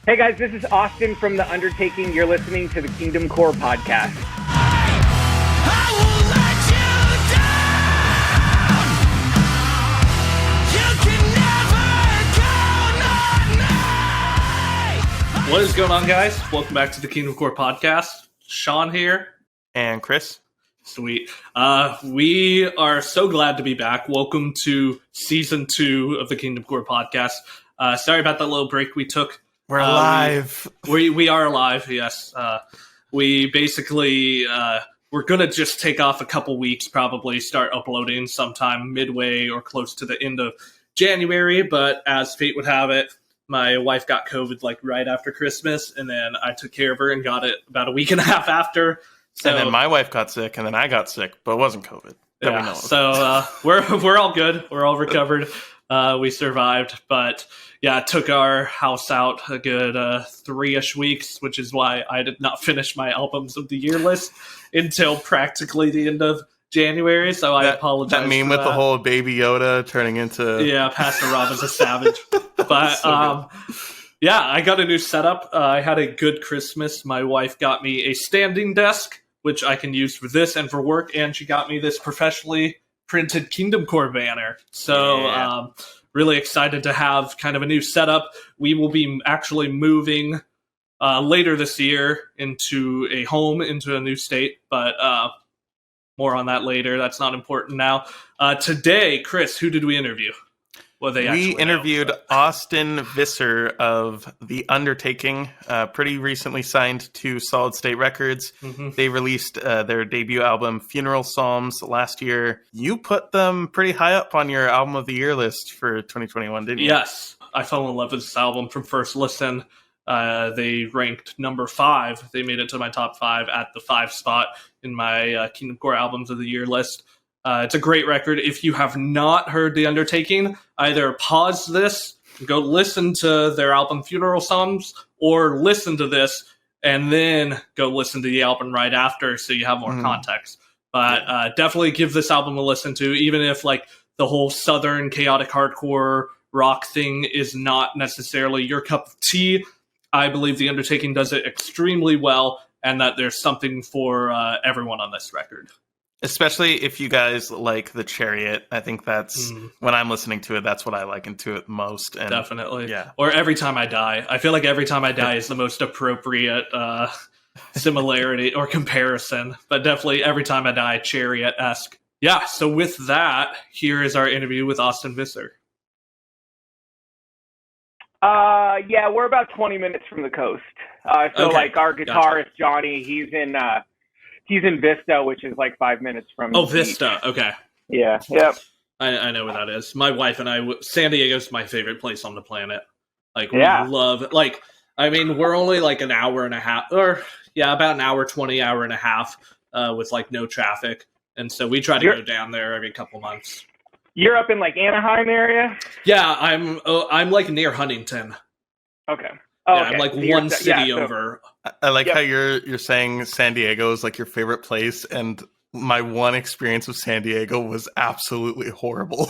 Hey guys, this is Austin from the Undertaking. You're listening to the KingdomCore podcast. What is going on, guys? Welcome back to the KingdomCore podcast. Sean here. And Chris. Sweet. We are so glad to be back. Welcome to season 2 of the KingdomCore podcast. Sorry about that little break we took. We're alive. We are alive, yes. We basically, we're going to just take off a couple weeks, probably start uploading sometime midway or close to the end of January. But as fate would have it, my wife got COVID like right after Christmas, and then I took care of her and got it about a week and a half after. So, and then my wife got sick, and then I got sick, but it wasn't COVID. Yeah, we know. So we're all good. We're all recovered. We survived, but yeah, it took our house out a good 3-ish weeks, which is why I did not finish my albums of the year list until practically the end of January. So I apologize. That meme with the whole Baby Yoda turning into Pastor Rob is a savage. But yeah, I got a new setup. I had a good Christmas. My wife got me a standing desk, which I can use for this and for work, and she got me this professionally printed KingdomCore banner. So really excited to have kind of a new setup. We will be actually moving later this year into a home, into a new state, but more on that later. That's not important now. Today, Chris, who did we interview? Well, we interviewed Austin Visser of The Undertaking, pretty recently signed to Solid State Records. Mm-hmm. They released their debut album, Funeral Psalms, last year. You put them pretty high up on your album of the year list for 2021, didn't you? Yes. I fell in love with this album from first listen. They ranked number 5. They made it to my top 5 at the 5 spot in my KingdomCore albums of the year list. It's a great record. If you have not heard The Undertaking, either pause this, go listen to their album Funeral Psalms, or listen to this and then go listen to the album right after so you have more context. But definitely give this album a listen to, even if like the whole southern chaotic hardcore rock thing is not necessarily your cup of tea. I believe The Undertaking does it extremely well, and that there's something for everyone on this record. Especially if you guys like The Chariot. I think that's, when I'm listening to it, that's what I liken to it most. And definitely. Yeah. Or Every Time I Die. I feel like Every Time I Die is the most appropriate similarity or comparison. But definitely Every Time I Die, Chariot-esque. Yeah, so with that, here is our interview with Austin Visser. Yeah, we're about 20 minutes from the coast. So like our guitarist, Johnny, he's in Vista, which is like 5 minutes from. Oh, Vista. Okay. Yeah. Yep. I know where that is. My wife and I. San Diego's my favorite place on the planet. Like we love. Like I mean, we're only like an hour and a half, or about an hour 20, hour and a half, with like no traffic, and so we try to go down there every couple months. You're up in like Anaheim area. Yeah, I'm like near Huntington. Okay. Yeah, I'm like one city over. I like how you're saying San Diego is like your favorite place, and my one experience with San Diego was absolutely horrible.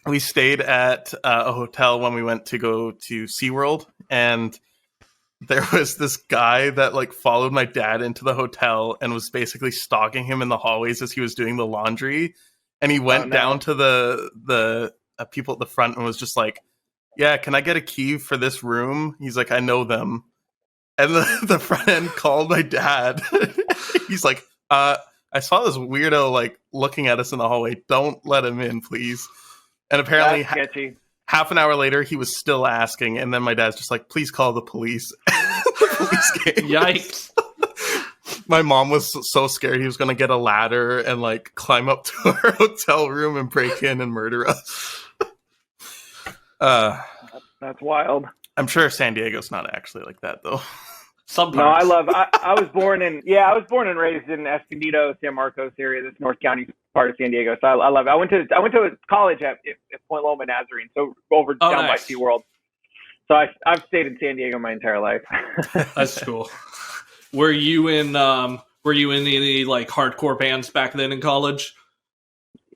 We stayed at a hotel when we went to go to SeaWorld, and there was this guy that like followed my dad into the hotel and was basically stalking him in the hallways as he was doing the laundry, and he went down to the people at the front and was just like, "Yeah, can I get a key for this room?" He's like, "I know them." And the front end called my dad. He's like, I saw this weirdo like looking at us in the hallway. Don't let him in, please. And apparently half an hour later, he was still asking. And then my dad's just like, "Please call the police." The police came. Yikes. My mom was so scared he was going to get a ladder and like climb up to our hotel room and break in and murder us. That's wild. I'm sure San Diego's not actually like that though. Sometimes. No, I was born and raised in Escondido, San Marcos area. That's North County part of San Diego. So I love it. I went to college at Point Loma Nazarene, so down by SeaWorld. So I've stayed in San Diego my entire life. That's cool. Were you in any like hardcore bands back then in college?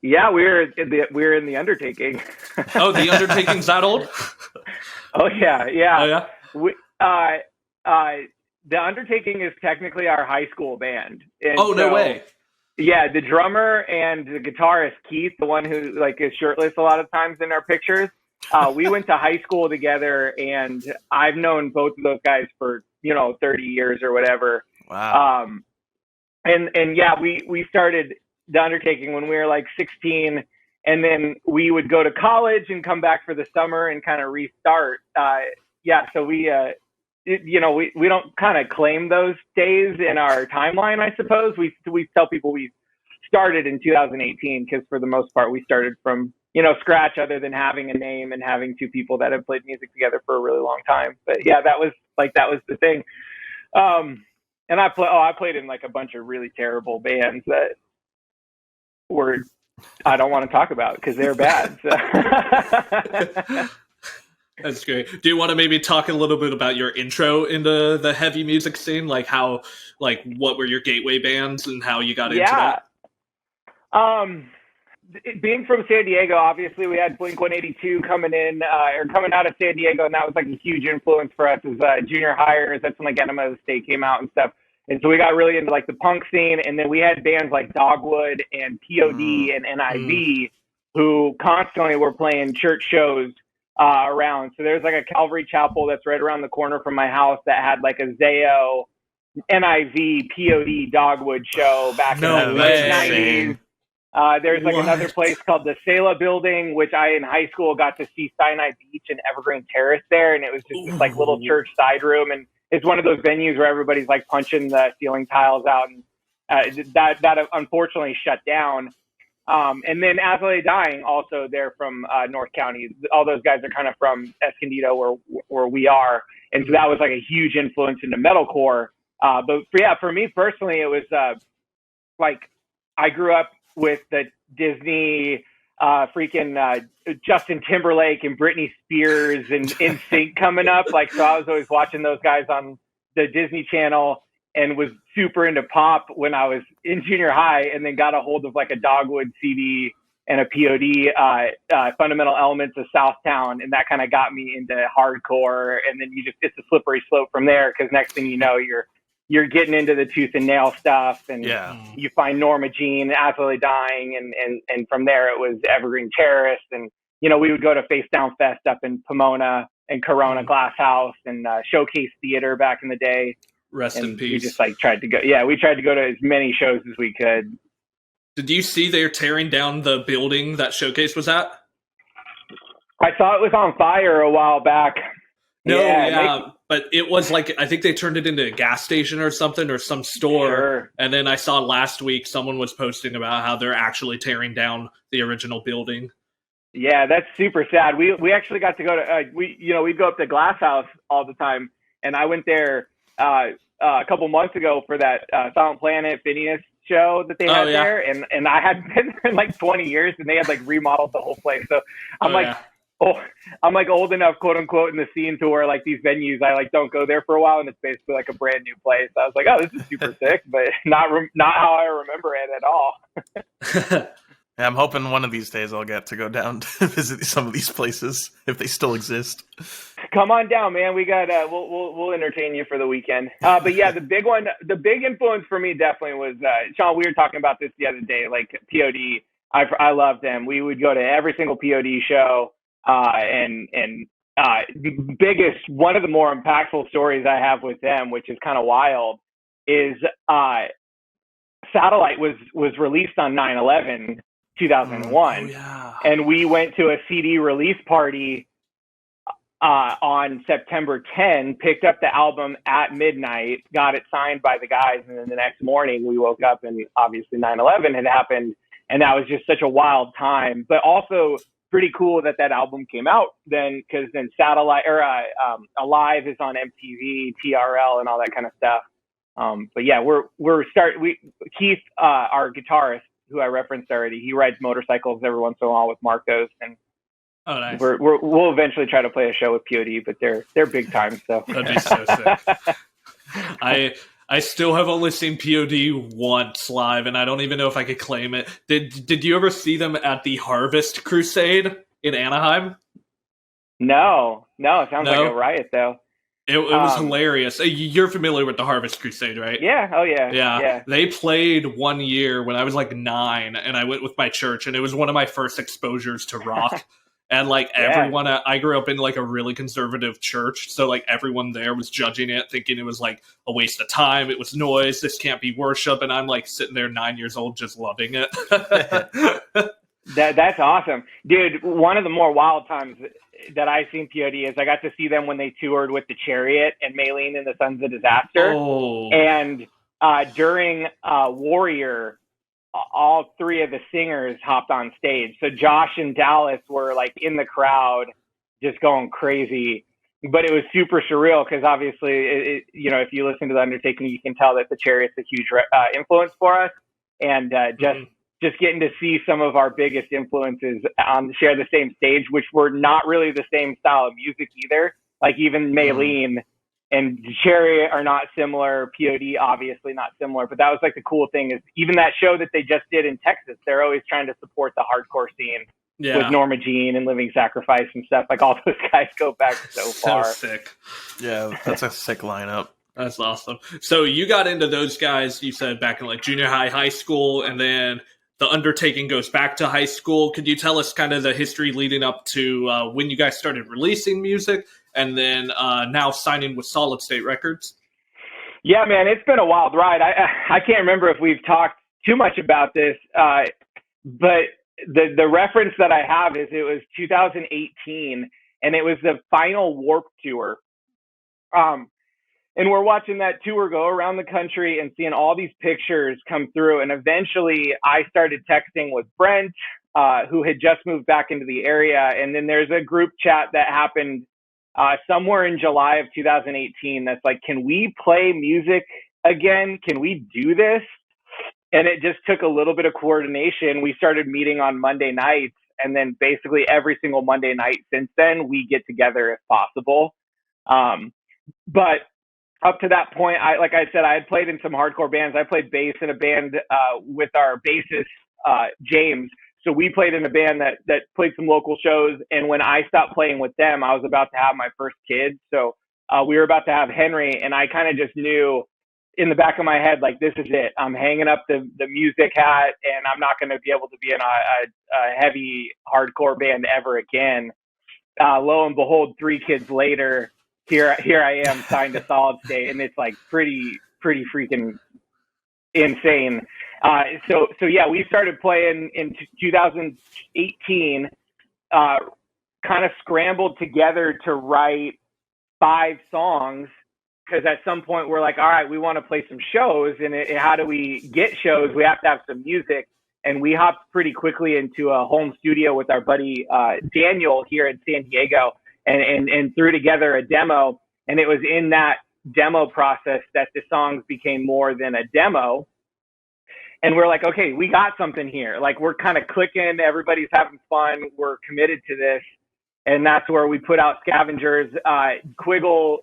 Yeah, we're in the Undertaking. Oh, the Undertaking's that old? Oh yeah. Oh yeah. We, the Undertaking is technically our high school band. And oh no way. Yeah, the drummer and the guitarist Keith, the one who like is shirtless a lot of times in our pictures. We went to high school together, and I've known both of those guys for 30 years or whatever. Wow. And yeah, we started the Undertaking when we were like 16, and then we would go to college and come back for the summer and kind of restart. Yeah, so we don't kind of claim those days in our timeline, I suppose. We tell people we started in 2018 because for the most part we started from scratch, other than having a name and having two people that have played music together for a really long time. But yeah, that was the thing. And I played in like a bunch of really terrible bands that I don't want to talk about because they're bad. So. That's great. Do you want to maybe talk a little bit about your intro into the heavy music scene? Like what were your gateway bands and how you got into that? Being from San Diego, obviously we had Blink-182 coming out of San Diego, and that was like a huge influence for us as junior hires. That's when like Enema of the State came out and stuff. And so we got really into like the punk scene, and then we had bands like Dogwood and POD and NIV who constantly were playing church shows around. So there's like a Calvary Chapel that's right around the corner from my house that had like a Zayo, NIV, POD, Dogwood show back in the 90s. There's like another place called the Sela Building, which I in high school got to see Sinai Beach and Evergreen Terrace there, and it was just this like little church side room, and it's one of those venues where everybody's like punching the ceiling tiles out, and that unfortunately shut down. And then As I Lay Dying, also they're from North County. All those guys are kind of from Escondido, where we are, and so that was like a huge influence into metalcore. But for me personally, it was like I grew up with the Disney Justin Timberlake and Britney Spears and NSYNC coming up. Like, so I was always watching those guys on the Disney Channel and was super into pop when I was in junior high, and then got a hold of like a Dogwood CD and a POD, Fundamental Elements of Southtown. And that kind of got me into hardcore. And then it's a slippery slope from there. Cause next thing you know, you're getting into the tooth and nail stuff, and you find Norma Jean, As I Lay Dying, and from there it was Evergreen Terrace, and we would go to Face Down Fest up in Pomona and Corona Glass House and Showcase Theater back in the day. Rest in peace. We just tried to go. Yeah, we tried to go to as many shows as we could. Did you see they're tearing down the building that Showcase was at? I saw it was on fire a while back. But it was like, I think they turned it into a gas station or something, or some store. Sure. And then I saw last week someone was posting about how they're actually tearing down the original building. Yeah, that's super sad. We actually got to go to we'd go up to Glass House all the time, and I went there a couple months ago for that Silent Planet Phineas show that they had there, and I had been there in like 20 years, and they had like remodeled the whole place. So I'm like old enough, quote unquote, in the scene to where like these venues, I like don't go there for a while, and it's basically like a brand new place. I was like, oh, this is super sick, but not how I remember it at all. Yeah, I'm hoping one of these days I'll get to go down to visit some of these places if they still exist. Come on down, man. We got we'll entertain you for the weekend. But yeah, the big influence for me definitely was Sean. We were talking about this the other day. Like POD, I loved them. We would go to every single POD show. And biggest, one of the more impactful stories I have with them, which is kind of wild, is Satellite was released on 9/11, 2001, and we went to a CD release party on September 10, picked up the album at midnight, got it signed by the guys, and then the next morning we woke up and obviously 9/11 had happened, and that was just such a wild time, but also pretty cool that album came out then, because then Satellite or Alive is on MTV, TRL, and all that kind of stuff. But yeah, Keith, our guitarist, who I referenced already, he rides motorcycles every once in a while with Marcos, and nice. We'll eventually try to play a show with POD, but they're big time. So that'd be so sick. I still have only seen POD once live, and I don't even know if I could claim it. Did you ever see them at the Harvest Crusade in Anaheim? No, it sounds like a riot though. It was hilarious. You're familiar with the Harvest Crusade, right? Yeah. Oh, yeah. Yeah. They played one year when I was like 9, and I went with my church, and it was one of my first exposures to rock. And like everyone, I grew up in like a really conservative church, so like everyone there was judging it, thinking it was like a waste of time. It was noise. This can't be worship. And I'm like sitting there 9 years old, just loving it. That's awesome, dude. One of the more wild times that I've seen POD is I got to see them when they toured with the Chariot and Maylene and the Sons of Disaster. Oh. And during Warrior, all 3 of the singers hopped on stage. So Josh and Dallas were like in the crowd, just going crazy. But it was super surreal because obviously, if you listen to the Undertaking, you can tell that the Chariot's a huge influence for us. And just getting to see some of our biggest influences share the same stage, which were not really the same style of music either. Like even Maylene and Chariot are not similar. POD obviously not similar, but that was like the cool thing is even that show that they just did in Texas, they're always trying to support the hardcore scene with Norma Jean and Living Sacrifice and stuff. Like all those guys go back so far. So sick. Yeah, that's a sick lineup. That's awesome. So you got into those guys, you said back in like junior high school, and then the Undertaking goes back to high school. Could you tell us kind of the history leading up to when you guys started releasing music and then now signing with Solid State Records? Yeah, man, it's been a wild ride. I can't remember if we've talked too much about this, but the reference that I have is it was 2018, and it was the final Warped Tour. And we're watching that tour go around the country and seeing all these pictures come through. And eventually I started texting with Brent, who had just moved back into the area. And then there's a group chat that happened somewhere in July of 2018 that's like, can we play music again? Can we do this? And it just took a little bit of coordination. We started meeting on Monday nights. And then basically every single Monday night since then, we get together if possible. But up to that point, like I said, I had played in some hardcore bands. I played bass in a band with our bassist, James. So we played in a band that played some local shows. And when I stopped playing with them, I was about to have my first kid. So we were about to have Henry. And I kind of just knew in the back of my head, like, this is it. I'm hanging up the music hat, and I'm not going to be able to be in a heavy hardcore band ever again. Lo and behold, 3 kids later, here I am signed to Solid State, and it's like pretty freaking insane. So yeah, we started playing in 2018, kind of scrambled together to write 5 songs, because at some point we're like, all right, we want to play some shows, and how do we get shows? We have to have some music. And we hopped pretty quickly into a home studio with our buddy Daniel here in San Diego, and threw together a demo. And it was in that demo process that the songs became more than a demo. And we're like, okay, we got something here. Like, we're kind of clicking. Everybody's having fun. We're committed to this. And that's where we put out Scavengers. Quiggle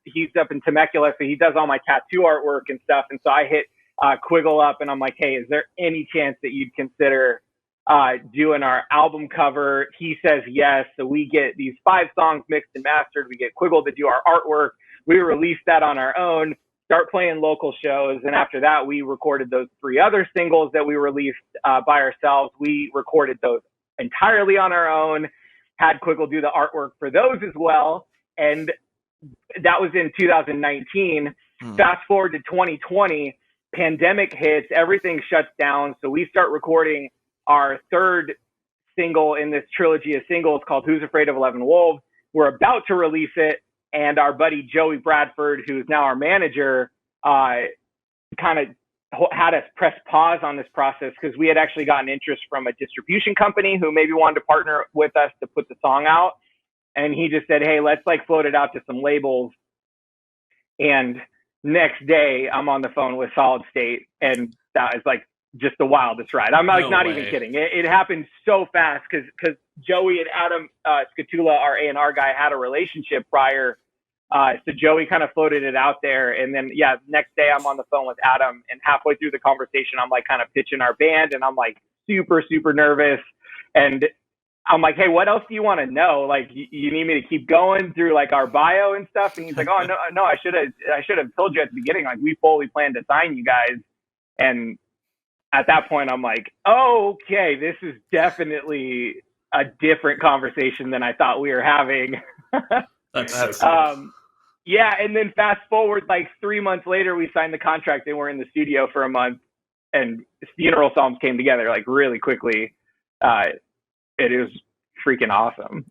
he's up in Temecula, so he does all my tattoo artwork and stuff. And so I hit Quiggle up, and I'm like, hey, is there any chance that you'd consider doing our album cover? He says yes. So we get these 5 songs mixed and mastered. We get Quiggle to do our artwork. We release that on our own, start playing local shows. And after that, we recorded those 3 other singles that we released by ourselves. We recorded those entirely on our own, had Quiggle do the artwork for those as well. And that was in 2019. Fast forward to 2020, pandemic hits, everything shuts down. So we start recording our 3rd single in this trilogy of singles called Who's Afraid of 11 Wolves. We're about to release it, and our buddy Joey Bradford, who's now our manager, kind of had us press pause on this process because we had actually gotten interest from a distribution company who maybe wanted to partner with us to put the song out. And he just said, hey, let's like float it out to some labels. And next day I'm on the phone with Solid State, and that is like just the wildest ride. I'm like, not even kidding. It happened so fast because Joey and Adam Scatula, our A&R guy, had a relationship prior So Joey kind of floated it out there. And then, next day I'm on the phone with Adam, and halfway through the conversation, I'm like kind of pitching our band, and I'm like super, super nervous. And I'm like, hey, what else do you want to know? Like, you need me to keep going through like our bio and stuff? And he's like, oh, no, I should have told you at the beginning, like we fully planned to sign you guys. And at that point, I'm like, oh, okay, this is definitely a different conversation than I thought we were having. That's so yeah. And then fast forward, like 3 months later, we signed the contract and we're in the studio for a month, and Funeral Psalms came together like really quickly. It was freaking awesome.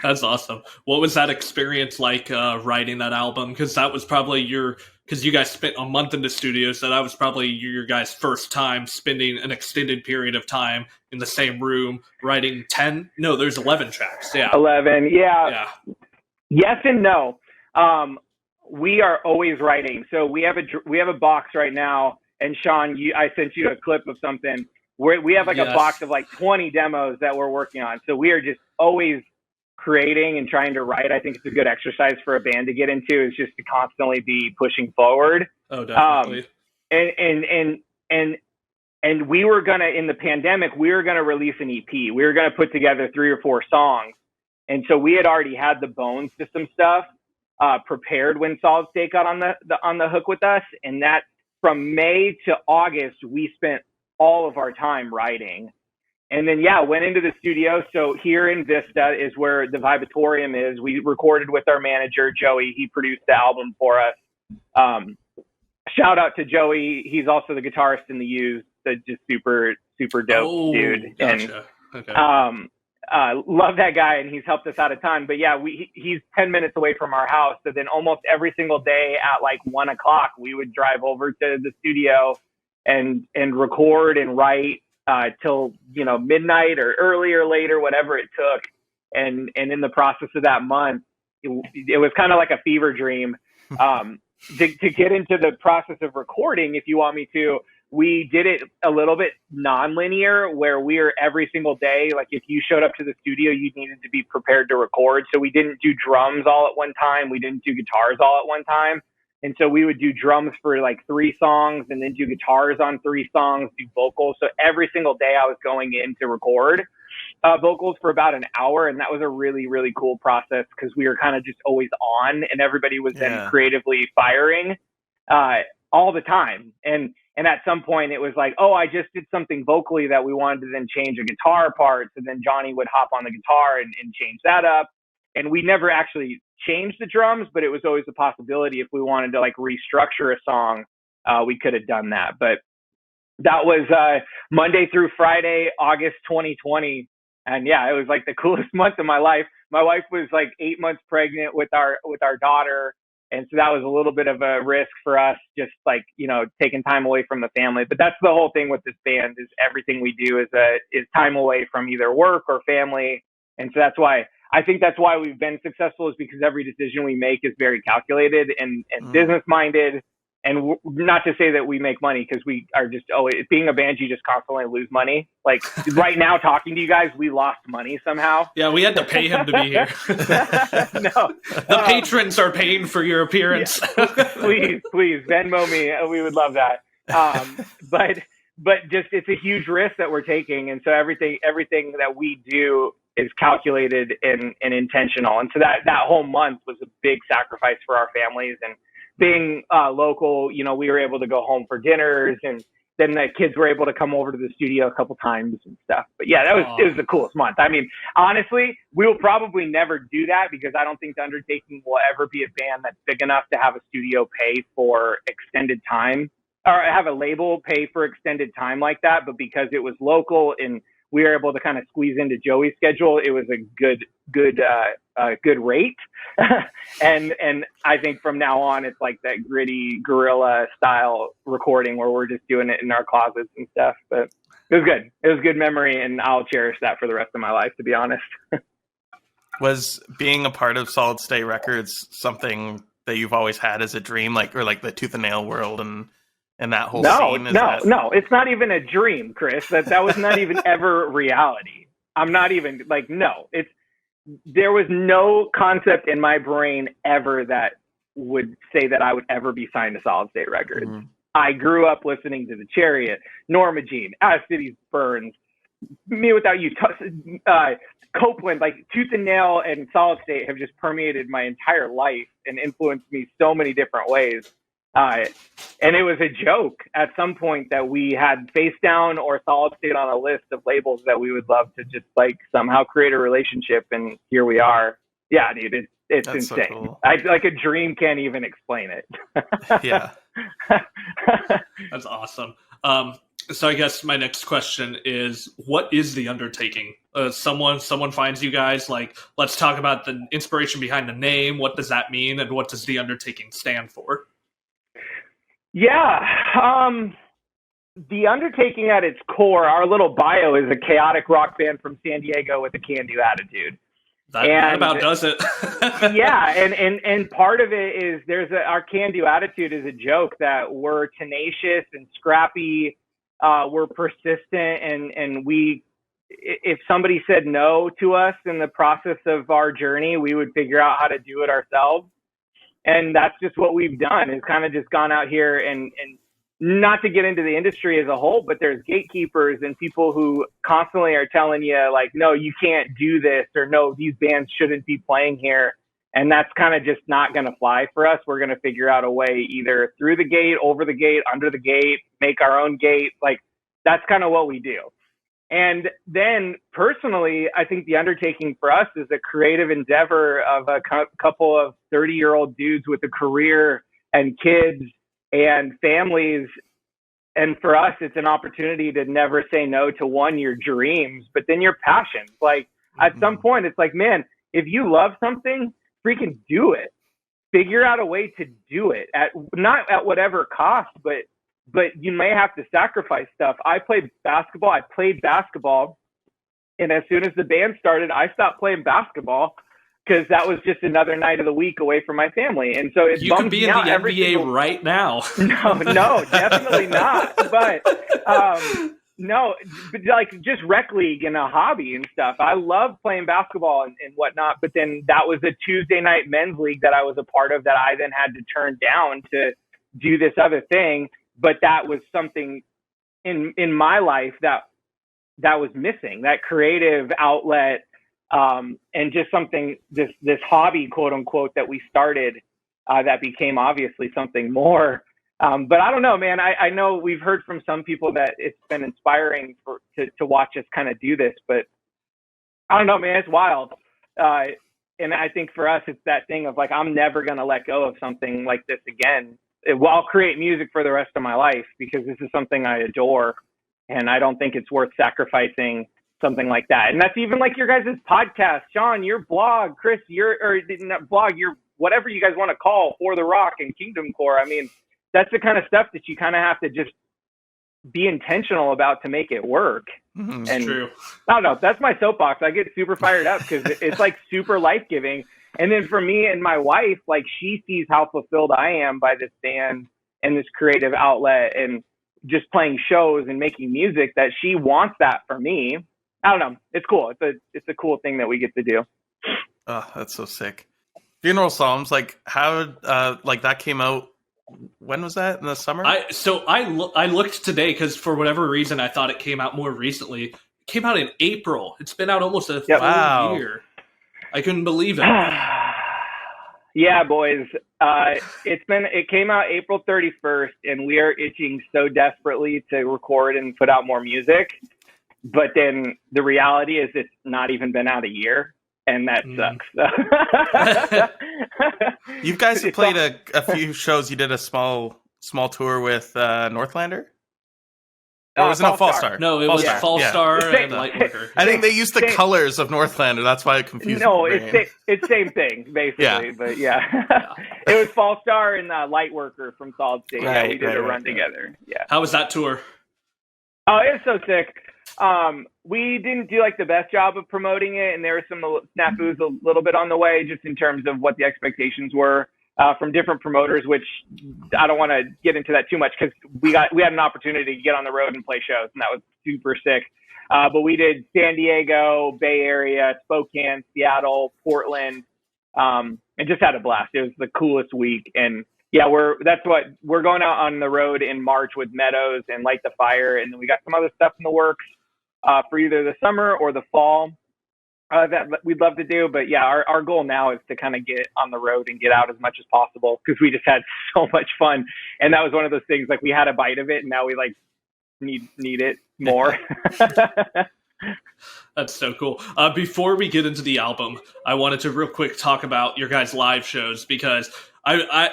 That's awesome. What was that experience like writing that album? Because that was probably because you guys spent a month in the studio, so that was probably your guys' first time spending an extended period of time in the same room writing 10. No, there's 11 tracks. Yeah, 11. Yeah. Yes and no. We are always writing. So we have a box right now, and Sean, I sent you a clip of something. We have like a box of like 20 demos that we're working on. So we are just always creating and trying to write. I think it's a good exercise for a band to get into, is just to constantly be pushing forward. Oh, definitely. And we were gonna, in the pandemic, we were gonna release an EP. We were gonna put together 3 or 4 songs, and so we had already had the Bone System stuff prepared when Solid State got on the hook with us. And that from May to August, we spent all of our time writing. And then, went into the studio. So here in Vista is where the Vibatorium is. We recorded with our manager, Joey. He produced the album for us. Shout out to Joey. He's also the guitarist in the Used. So just super, super dope dude. Gotcha. And love that guy, and he's helped us out a ton. But he's 10 minutes away from our house. So then almost every single day at like 1 o'clock, we would drive over to the studio and record and write till midnight or earlier, later, whatever it took. And in the process of that month, it was kind of like a fever dream. To get into the process of recording, if you want me to, we did it a little bit non-linear, where we're every single day, like if you showed up to the studio, you needed to be prepared to record. So we didn't do drums all at one time. We didn't do guitars all at one time. And so we would do drums for like 3 songs, and then do guitars on 3 songs, do vocals. So every single day I was going in to record vocals for about an hour. And that was a really, really cool process, because we were kind of just always on, and everybody was then creatively firing all the time. And at some point it was like, oh, I just did something vocally that we wanted to then change a guitar part. So then Johnny would hop on the guitar and change that up. And we never actually changed the drums, but it was always a possibility. If we wanted to like restructure a song, we could have done that. But that was Monday through Friday, August 2020. And it was like the coolest month of my life. My wife was like 8 months pregnant with our daughter. And so that was a little bit of a risk for us, just like, taking time away from the family. But that's the whole thing with this band, is everything we do is time away from either work or family. And so I think that's why we've been successful, is because every decision we make is very calculated and business minded. And not to say that we make money, because we are just always, being a band, you just constantly lose money. Like right now, talking to you guys, we lost money somehow. Yeah, we had to pay him to be here. No, the patrons are paying for your appearance. Please, Venmo me. We would love that. But just, it's a huge risk that we're taking, and so everything that we do is calculated and intentional. And so that whole month was a big sacrifice for our families. And being local, we were able to go home for dinners, and then the kids were able to come over to the studio a couple times and stuff. But it was the coolest month. I mean, honestly, we will probably never do that, because I don't think the Undertaking will ever be a band that's big enough to have a studio pay for extended time, or have a label pay for extended time like that. But because it was local and we were able to kind of squeeze into Joey's schedule, it was a good rate. and I think from now on, it's like that gritty guerrilla style recording where we're just doing it in our closets and stuff. But it was good. It was a good memory, and I'll cherish that for the rest of my life, to be honest. Was being a part of Solid State Records something that you've always had as a dream, or the Tooth and Nail world and that whole scene? No, it's not even a dream, Chris. That was not even ever reality. I'm not even no, there was no concept in my brain ever that would say that I would ever be signed to Solid State Records. Mm-hmm. I grew up listening to The Chariot, Norma Jean, As Cities Burns, Me Without You, Copeland, like Tooth and Nail and Solid State have just permeated my entire life and influenced me so many different ways. And it was a joke at some point that we had Face Down or Solid State on a list of labels that we would love to just like somehow create a relationship. And here we are. Yeah, dude, it's insane. So cool. Like a dream can't even explain it. Yeah. That's awesome. So I guess my next question is, what is the Undertaking? Someone finds you guys, like, let's talk about the inspiration behind the name. What does that mean? And what does the Undertaking stand for? Yeah. The Undertaking at its core, our little bio is a chaotic rock band from San Diego with a can-do attitude. That about does it. Yeah, and part of it is our can-do attitude is a joke that we're tenacious and scrappy. We're persistent, and if somebody said no to us in the process of our journey, we would figure out how to do it ourselves. And that's just what we've done, is kind of just gone out here and not to get into the industry as a whole, but there's gatekeepers and people who constantly are telling you like, no, you can't do this, or no, these bands shouldn't be playing here. And that's kind of just not going to fly for us. We're going to figure out a way either through the gate, over the gate, under the gate, make our own gate. Like, that's kind of what we do. And then personally, I think the Undertaking for us is a creative endeavor of a couple of 30-year-old dudes with a career and kids and families. And for us, it's an opportunity to never say no to your dreams, but then your passions. Like at some point, it's like, man, if you love something, freaking do it. Figure out a way to do it not at whatever cost, but you may have to sacrifice stuff. I played basketball. And as soon as the band started, I stopped playing basketball because that was just another night of the week away from my family. And so it you could be in the NBA right now. No, definitely not. But no, but like just rec league and a hobby and stuff. I love playing basketball and whatnot. But then that was a Tuesday night men's league that I was a part of that I then had to turn down to do this other thing. But that was something in my life that was missing, that creative outlet. And just something, this hobby, quote unquote, that we started, that became obviously something more. But I don't know, man, I know we've heard from some people that it's been inspiring to watch us kind of do this, but I don't know, man, it's wild. And I think for us, it's that thing of like, I'm never going to let go of something like this again. I'll create music for the rest of my life because this is something I adore. And I don't think it's worth sacrificing something like that. And that's even like your guys' podcast, Sean, your blog, Chris, your whatever you guys want to call For the Rock and KingdomCore. I mean, that's the kind of stuff that you kind of have to just be intentional about to make it work. Mm-hmm, and true. I don't know. That's my soapbox. I get super fired up because it's like super life-giving. And then for me and my wife, like she sees how fulfilled I am by this band and this creative outlet and just playing shows and making music, that she wants that for me. I don't know. It's cool. It's a cool thing that we get to do. Oh, that's so sick. Funeral Psalms, like how like that came out. When was that, in the summer? I looked today because for whatever reason I thought it came out more recently. It came out in April. It's been out almost a full year. I couldn't believe it. Yeah, boys. It came out April 31st, and we are itching so desperately to record and put out more music. But then the reality is it's not even been out a year, and that sucks. You guys have played a few shows. You did a small tour with Northlander? Or was it Fallstar? No, it was Fallstar and Lightworker. I think they used the colors of Northlander. That's why it confused me. No, it's same thing, basically. Yeah. But yeah. It was Fallstar and Lightworker from Solid State. Right, we did a run together. Yeah. How was that tour? Oh, it was so sick. We didn't do like the best job of promoting it, and there were some snafus a little bit on the way, just in terms of what the expectations were from different promoters, which I don't want to get into that too much because we had an opportunity to get on the road and play shows, and that was super sick. But we did San Diego, Bay Area, Spokane, Seattle, Portland, and just had a blast. It was the coolest week. And yeah, we're going out on the road in March with Meadows and Light the Fire. And then we got some other stuff in the works for either the summer or the fall that we'd love to do. But yeah, our goal now is to kind of get on the road and get out as much as possible, because we just had so much fun. And that was one of those things, like we had a bite of it and now we like need it more. That's so cool. Before we get into the album, I wanted to real quick talk about your guys' live shows, because I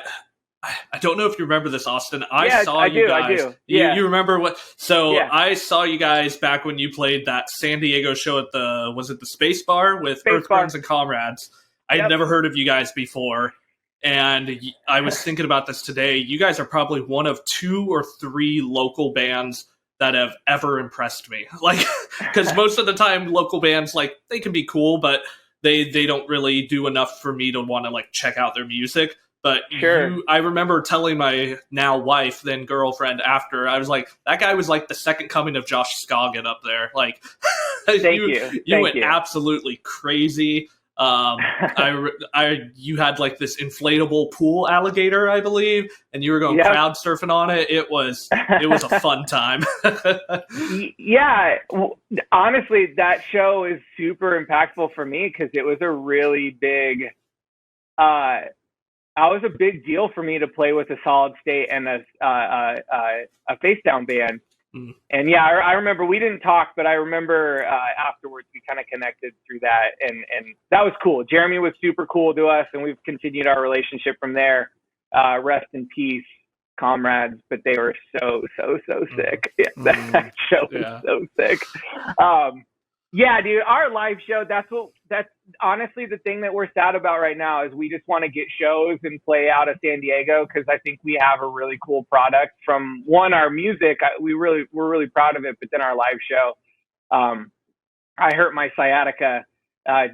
don't know if you remember this, Austin. I saw you guys. I do. Yeah. You remember what? So yeah. I saw you guys back when you played that San Diego show at was it the Space Bar with Earthburns and Comrades? I had never heard of you guys before. And I was thinking about this today. You guys are probably one of 2 or 3 local bands that have ever impressed me. Like, because most of the time local bands, like, they can be cool, but they don't really do enough for me to want to like check out their music. But sure. I remember telling my now wife, then girlfriend after, I was like, that guy was like the second coming of Josh Scoggin up there. Like, you went absolutely crazy. You had like this inflatable pool alligator, I believe, and you were going crowd surfing on it. It was a fun time. Yeah, honestly, that show is super impactful for me because it was a really big. It was a big deal for me to play with a Solid State and a face down band. And yeah, I remember we didn't talk, but I remember afterwards we kind of connected through that, and that was cool. Jeremy was super cool to us, and we've continued our relationship from there. Rest in peace, comrades, but they were so sick. Yeah, that show was so sick. Yeah, dude, our live show, that's honestly the thing that we're sad about right now is we just want to get shows and play out of San Diego, because I think we have a really cool product from our music. We're really proud of it, but then our live show, I hurt my sciatica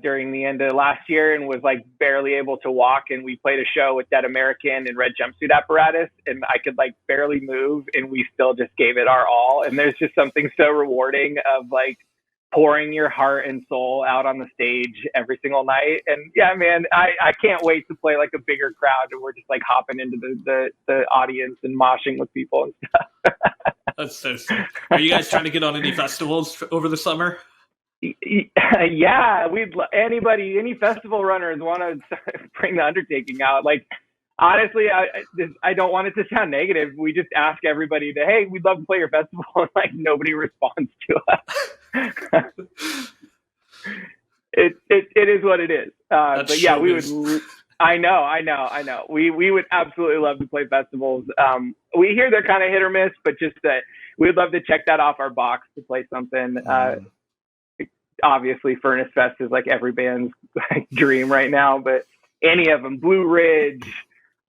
during the end of last year and was like barely able to walk, and we played a show with Dead American and Red Jumpsuit Apparatus, and I could like barely move, and we still just gave it our all. And there's just something so rewarding of like pouring your heart and soul out on the stage every single night. And yeah, man, I can't wait to play like a bigger crowd and we're just like hopping into the audience and moshing with people and stuff. That's so sick. Are you guys trying to get on any festivals over the summer? Yeah, any festival runners want to bring the Undertaking out. Like, honestly, I don't want it to sound negative. We just ask everybody to, hey, we'd love to play your festival, and like nobody responds to us. It is what it is. But yeah, we would. I know. We would absolutely love to play festivals. We hear they're kind of hit or miss, but just that we'd love to check that off our box to play something. Obviously, Furnace Fest is like every band's dream right now, but any of them, Blue Ridge,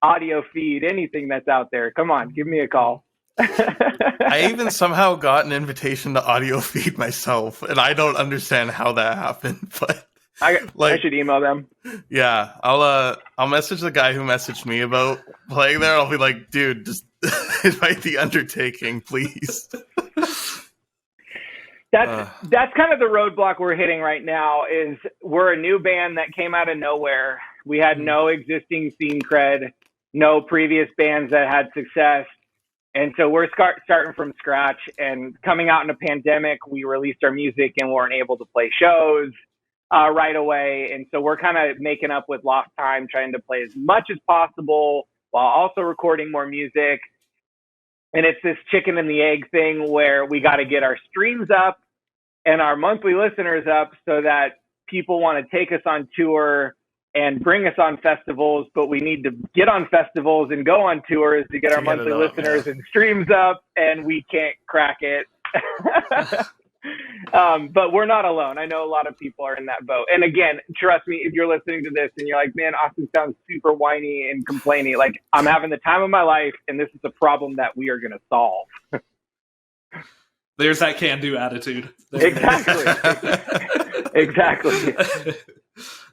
Audio Feed, anything that's out there, come on, give me a call. I even somehow got an invitation to Audio Feed myself, and I don't understand how that happened, but I should email them. Yeah, I'll message the guy who messaged me about playing there. I'll be like, dude, just invite the Undertaking, please. That's kind of the roadblock we're hitting right now. Is we're a new band that came out of nowhere. We had no existing scene cred, no previous bands that had success. And so we're starting from scratch, and coming out in a pandemic, we released our music and weren't able to play shows right away. And so we're kind of making up with lost time, trying to play as much as possible while also recording more music. And it's this chicken and the egg thing where we got to get our streams up and our monthly listeners up so that people want to take us on tour and bring us on festivals, but we need to get on festivals and go on tours to get our monthly listeners and streams up, and we can't crack it. But we're not alone. I know a lot of people are in that boat. And again, trust me, if you're listening to this and you're like, man, Austin sounds super whiny and complaining, like, I'm having the time of my life, and this is a problem that we are going to solve. There's that can-do attitude. Exactly.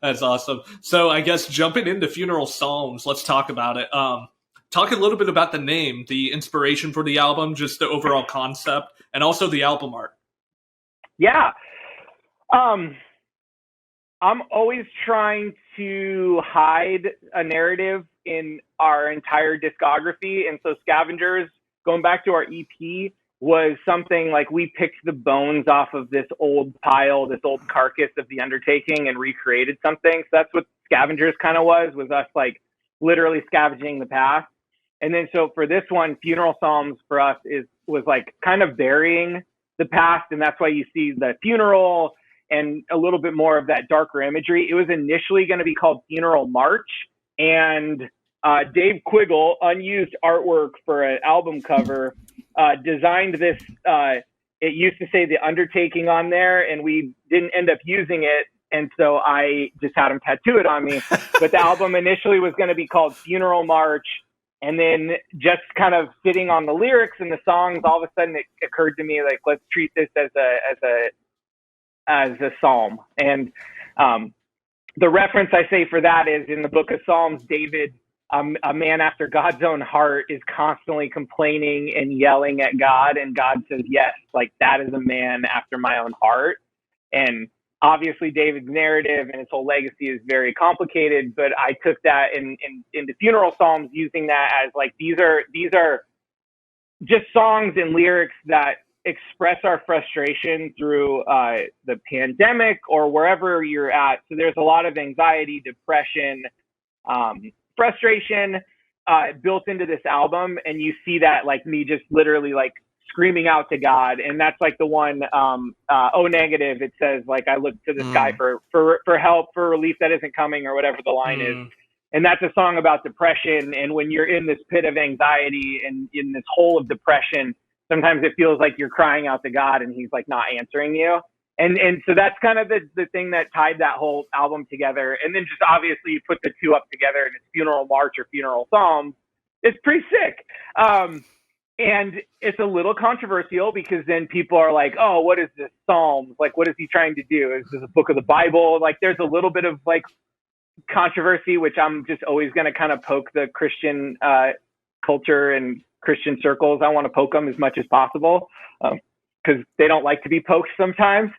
That's awesome. So I guess jumping into Funeral Psalms, let's talk about it. Talk a little bit about the name, the inspiration for the album, just the overall concept, and also the album art. Yeah. I'm always trying to hide a narrative in our entire discography. And so Scavengers, going back to our EP, was something like we picked the bones off of this old pile, this old carcass of the Undertaking, and recreated something. So that's what Scavengers kind of was us like literally scavenging the past. And then so for this one, Funeral Psalms for us was like kind of burying the past. And that's why you see the funeral and a little bit more of that darker imagery. It was initially going to be called Funeral March, and Dave Quiggle, unused artwork for an album cover, designed this. It used to say The Undertaking on there, and we didn't end up using it, and so I just had him tattoo it on me. But the album initially was going to be called Funeral March, and then just kind of sitting on the lyrics and the songs, all of a sudden it occurred to me, like, let's treat this as a psalm. And the reference I say for that is in the book of Psalms, David, a man after God's own heart, is constantly complaining and yelling at God, and God says, yes, like that is a man after my own heart. And obviously David's narrative and his whole legacy is very complicated, but I took that into Funeral Psalms, using that as like these are just songs and lyrics that express our frustration through the pandemic or wherever you're at. So there's a lot of anxiety, depression, frustration built into this album, and you see that like me just literally like screaming out to God. And that's like the one O Negative, it says like I look to the sky for help, for relief that isn't coming, or whatever the line is. And that's a song about depression. And when you're in this pit of anxiety and in this hole of depression, sometimes it feels like you're crying out to God and he's like not answering you. And so that's kind of the thing that tied that whole album together. And then just obviously you put the two up together and it's Funeral March or Funeral Psalms. It's pretty sick. And it's a little controversial because then people are like, oh, what is this Psalms? Like, what is he trying to do? Is this a book of the Bible? Like, there's a little bit of like controversy, which I'm just always going to kind of poke the Christian culture and Christian circles. I want to poke them as much as possible because they don't like to be poked sometimes.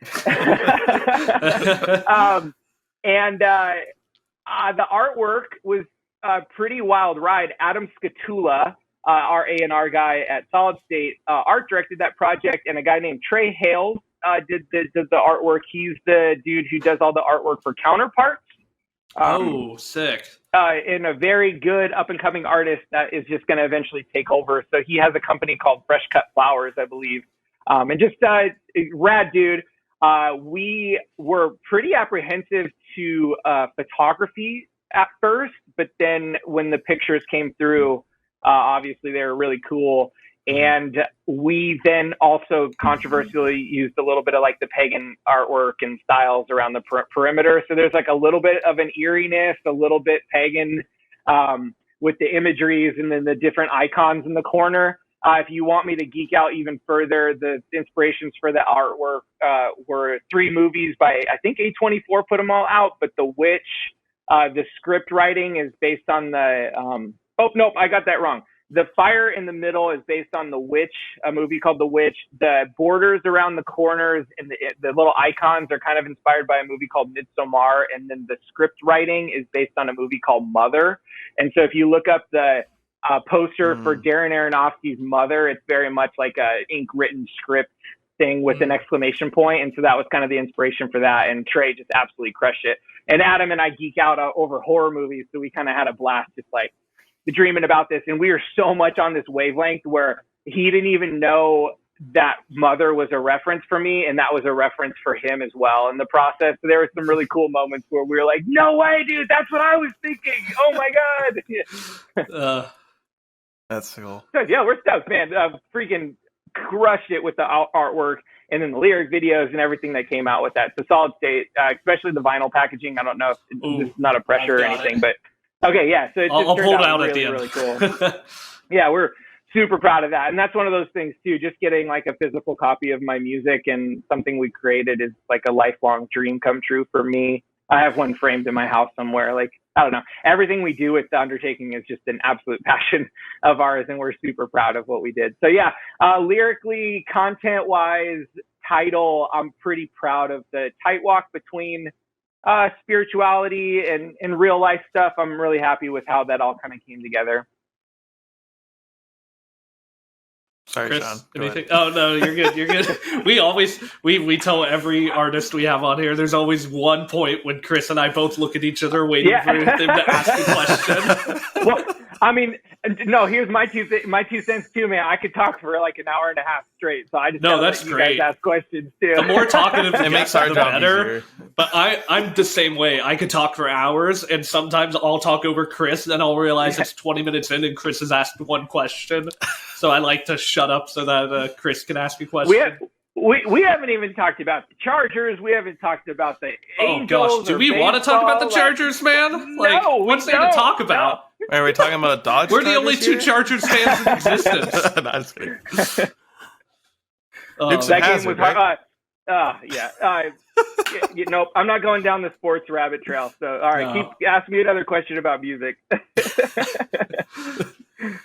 And the artwork was a pretty wild ride. Adam Scatula, our A&R guy at Solid State, art directed that project, and a guy named Trey Hales did the artwork. He's the dude who does all the artwork for Counterparts. Sick. And a very good up-and-coming artist that is just going to eventually take over. So he has a company called Fresh Cut Flowers, I believe. And just rad dude. We were pretty apprehensive to photography at first, but then when the pictures came through, obviously they were really cool. And we then also controversially used a little bit of like the pagan artwork and styles around the perimeter. So there's like a little bit of an eeriness, a little bit pagan with the imageries and then the different icons in the corner. If you want me to geek out even further, the inspirations for the artwork were 3 movies by, I think A24 put them all out, but The Witch, the script writing is based on the, oh, nope, I got that wrong. The fire in the middle is based on The Witch, a movie called The Witch. The borders around the corners and the little icons are kind of inspired by a movie called Midsommar. And then the script writing is based on a movie called Mother. And so if you look up the poster for Darren Aronofsky's Mother, it's very much like a ink written script thing with an exclamation point. And so that was kind of the inspiration for that. And Trey just absolutely crushed it. And Adam and I geek out over horror movies. So we kind of had a blast just like dreaming about this. And we were so much on this wavelength where he didn't even know that Mother was a reference for me, and that was a reference for him as well in the process. So there were some really cool moments where we were like, no way, dude, that's what I was thinking. Oh my God. That's cool. So, yeah, we're stoked, man. Freaking crushed it with the artwork and then the lyric videos and everything that came out with that. So Solid State, especially the vinyl packaging. I don't know if it's not a pressure or anything, but okay, yeah. So it just turned out really, really cool. Yeah, we're super proud of that. And that's one of those things too, just getting like a physical copy of my music and something we created is like a lifelong dream come true for me. I have one framed in my house somewhere. Like, I don't know. Everything we do with the Undertaking is just an absolute passion of ours, and we're super proud of what we did. So yeah, lyrically, content-wise, title, I'm pretty proud of the tight walk between spirituality and real life stuff. I'm really happy with how that all kind of came together. Sorry, Chris, Sean. anything? Oh no, you're good. You're good. We tell every artist we have on here. There's always one point when Chris and I both look at each other, waiting for him to ask a question. Well, I mean, no. Here's my 2 cents too, man. I could talk for like an hour and a half straight, so I just that's you great. guys ask questions too. The more talkative It makes our the job better. easier. But I'm the same way. I could talk for hours, and sometimes I'll talk over Chris, and then I'll realize it's 20 minutes in, and Chris has asked one question. So I like to shut up so that Chris can ask a question. We haven't even talked about the Chargers. We haven't talked about the Angels. Oh gosh, do we want to talk about the Chargers, man? Like, no, what's there to talk about? Are we talking about Dodge? We're the only 2 Chargers fans in existence. No, I'm just kidding. That game was hard. Nope. I'm not going down the sports rabbit trail. So, all right, keep asking me another question about music.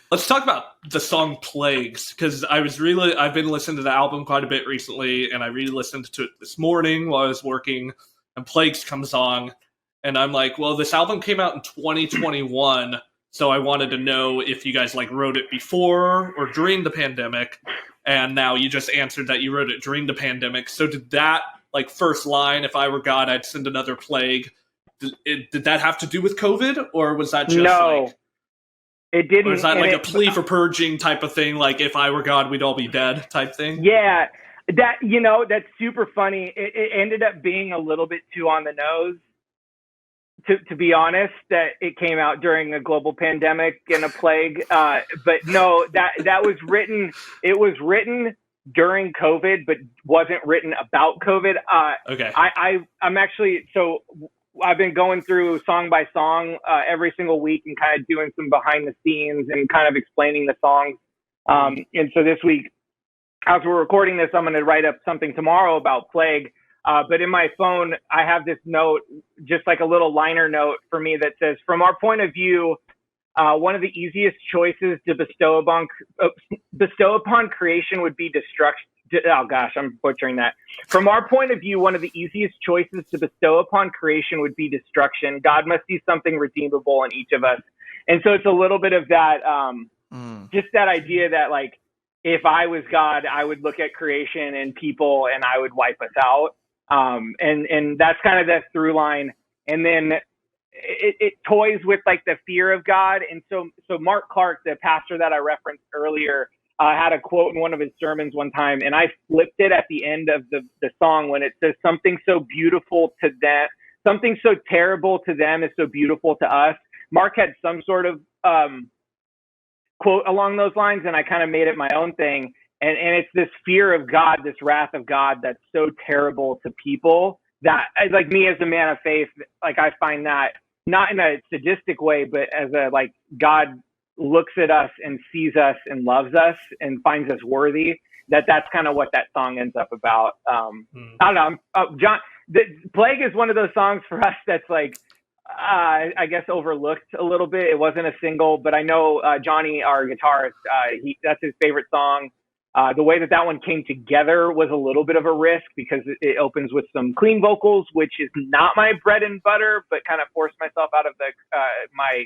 Let's talk about the song Plagues, because I've been listening to the album quite a bit recently, and I re-listened to it this morning while I was working, and Plagues comes on, and I'm like, well, this album came out in 2021, so I wanted to know if you guys like wrote it before or during the pandemic, and now you just answered that you wrote it during the pandemic. So did that, like, first line, if I were God, I'd send another plague, did that have to do with COVID, or was that just like... It didn't. Or is that like a plea for purging type of thing? Like, if I were God, we'd all be dead type thing? Yeah. That's super funny. It ended up being a little bit too on the nose, to be honest, that it came out during a global pandemic and a plague. But no, that was written. It was written during COVID, but wasn't written about COVID. Okay. I'm actually, so I've been going through song by song every single week and kind of doing some behind the scenes and kind of explaining the songs. And so this week, as we're recording this, I'm going to write up something tomorrow about Plague. But in my phone, I have this note, just like a little liner note for me that says, from our point of view, one of the easiest choices to bestow upon creation would be destruction. Oh gosh, I'm butchering that. From our point of view, one of the easiest choices to bestow upon creation would be destruction. God must see something redeemable in each of us. And so it's a little bit of that, just that idea that, like, if I was God, I would look at creation and people and I would wipe us out. And that's kind of the through line. And then it toys with, like, the fear of God. And so Mark Clark, the pastor that I referenced earlier, had a quote in one of his sermons one time, and I flipped it at the end of the song when it says, something so beautiful to them, something so terrible to them is so beautiful to us. Mark had some sort of quote along those lines, and I kind of made it my own thing. And it's this fear of God, this wrath of God that's so terrible to people that, like, me as a man of faith, like, I find that not in a sadistic way, but as a, like, God looks at us and sees us and loves us and finds us worthy, that's kind of what that song ends up about. I don't know. John, the Plague is one of those songs for us that's, like, I guess overlooked a little bit. It wasn't a single, but I know Johnny, our guitarist, that's his favorite song. The way that one came together was a little bit of a risk because it opens with some clean vocals, which is not my bread and butter, but kind of forced myself out of my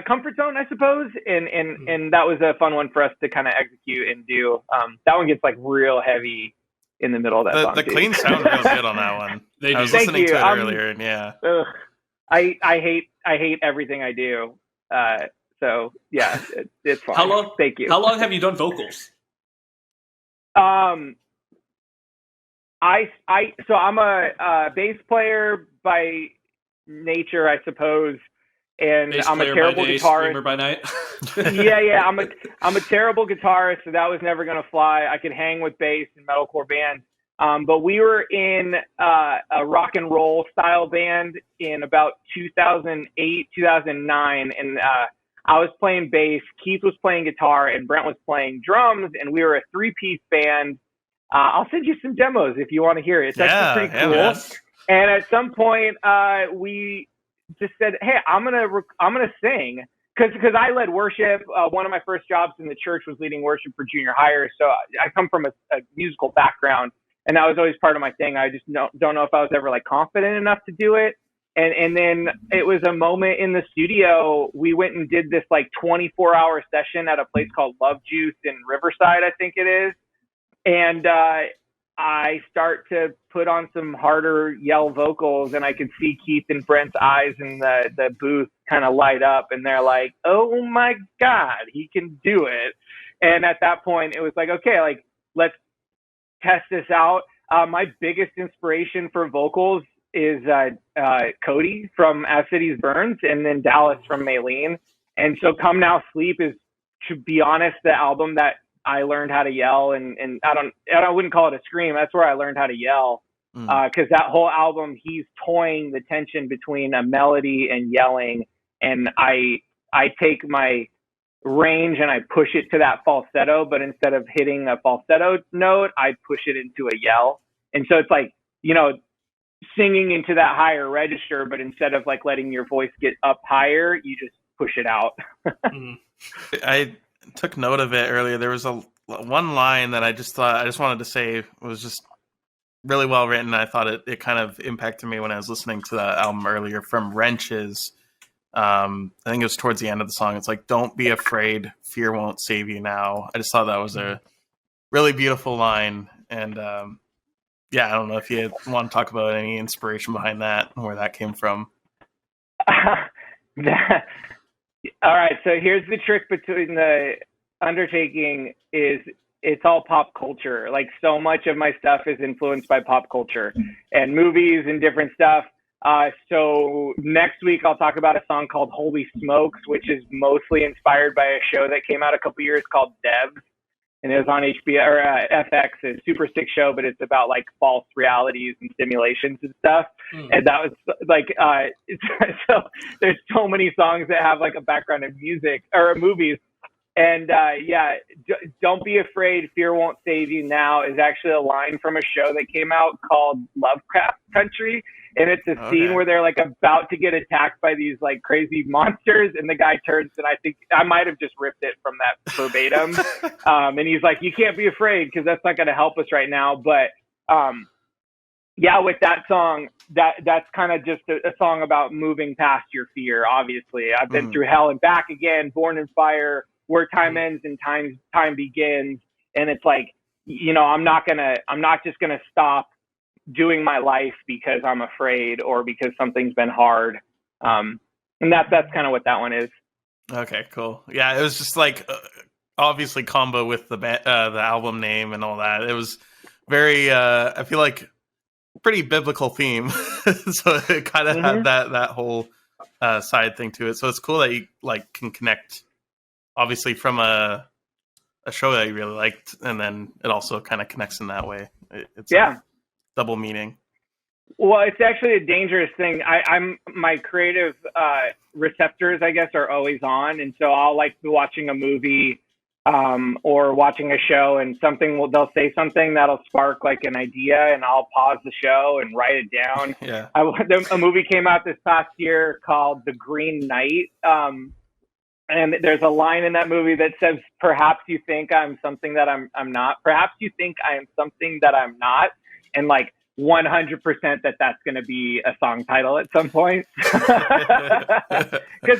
comfort zone, I suppose. And that was a fun one for us to kind of execute and do. That one gets, like, real heavy in the middle of that song. The clean sound real good on that one. I was listening to it earlier, and yeah. I hate everything I do. So yeah, it's fine. How long? Thank you. How long have you done vocals? So I'm a bass player by nature, I suppose, and I'm a terrible guitarist. By night. yeah. I'm a terrible guitarist, so that was never gonna fly. I could hang with bass and metalcore bands. But we were in a rock and roll style band in about 2008, 2009, and I was playing bass, Keith was playing guitar, and Brent was playing drums, and we were a 3-piece band. I'll send you some demos if you want to hear it. It's actually pretty cool. Yes. And at some point, we just said, "Hey, I'm gonna sing." because I led worship. One of my first jobs in the church was leading worship for junior hires. So I come from a musical background, and that was always part of my thing. I just don't know if I was ever like confident enough to do it. And then it was a moment in the studio. We went and did this like 24-hour session at a place called Love Juice in Riverside, I think it is. And I start to put on some harder yell vocals, and I could see Keith and Brent's eyes in the booth kind of light up, and they're like, "Oh my God, he can do it!" And at that point, it was like, okay, like let's test this out. My biggest inspiration for vocals is Cody from As Cities Burns, and then Dallas from Maylene. And so Come Now Sleep is, to be honest, the album that I learned how to yell, and I wouldn't call it a scream. That's where I learned how to yell. Because that whole album, he's toying the tension between a melody and yelling. And I take my range and I push it to that falsetto, but instead of hitting a falsetto note, I push it into a yell. And so it's like, you know, singing into that higher register, but instead of like letting your voice get up higher, you just push it out. I took note of it earlier. There was one line that I just wanted to say was just really well written. I thought it kind of impacted me when I was listening to the album earlier, from Wrenches. I think it was towards the end of the song. It's like, "Don't be afraid, fear won't save you now." I just thought that was a really beautiful line. And yeah, I don't know if you want to talk about any inspiration behind that and where that came from. All right, so here's the trick between the Undertaking is it's all pop culture. Like, so much of my stuff is influenced by pop culture and movies and different stuff. So next week I'll talk about a song called Holy Smokes, which is mostly inspired by a show that came out a couple years called Devs. And it was on HBO or FX, a super sick show, but it's about like false realities and simulations and stuff. And that was like, so there's so many songs that have like a background in music or movies. And yeah, "Don't be afraid, fear won't save you now" is actually a line from a show that came out called Lovecraft Country. And it's a scene where they're like about to get attacked by these like crazy monsters, and the guy turns, and I think I might have just ripped it from that verbatim. And he's like, "You can't be afraid, because that's not going to help us right now." But yeah, with that song, that's kind of just a song about moving past your fear. Obviously, I've been through hell and back again, born in fire, where time ends and time begins. And it's like, you know, I'm not just gonna stop doing my life because I'm afraid or because something's been hard. And that's kind of what that one is. Okay, cool. Yeah, it was just like obviously combo with the album name and all that. It was very I feel like pretty biblical theme. So it kind of had that whole side thing to it. So it's cool that you like can connect obviously from a show that you really liked, and then it also kind of connects in that way. It's double meaning. Well, it's actually a dangerous thing. I'm my creative receptors, I guess, are always on, and so I'll like be watching a movie or watching a show, and they'll say something that'll spark like an idea, and I'll pause the show and write it down. Yeah. A movie came out this past year called The Green Knight, and there's a line in that movie that says, "Perhaps you think I'm something that I'm not. Perhaps you think I am something that I'm not." And like 100% that's going to be a song title at some point, because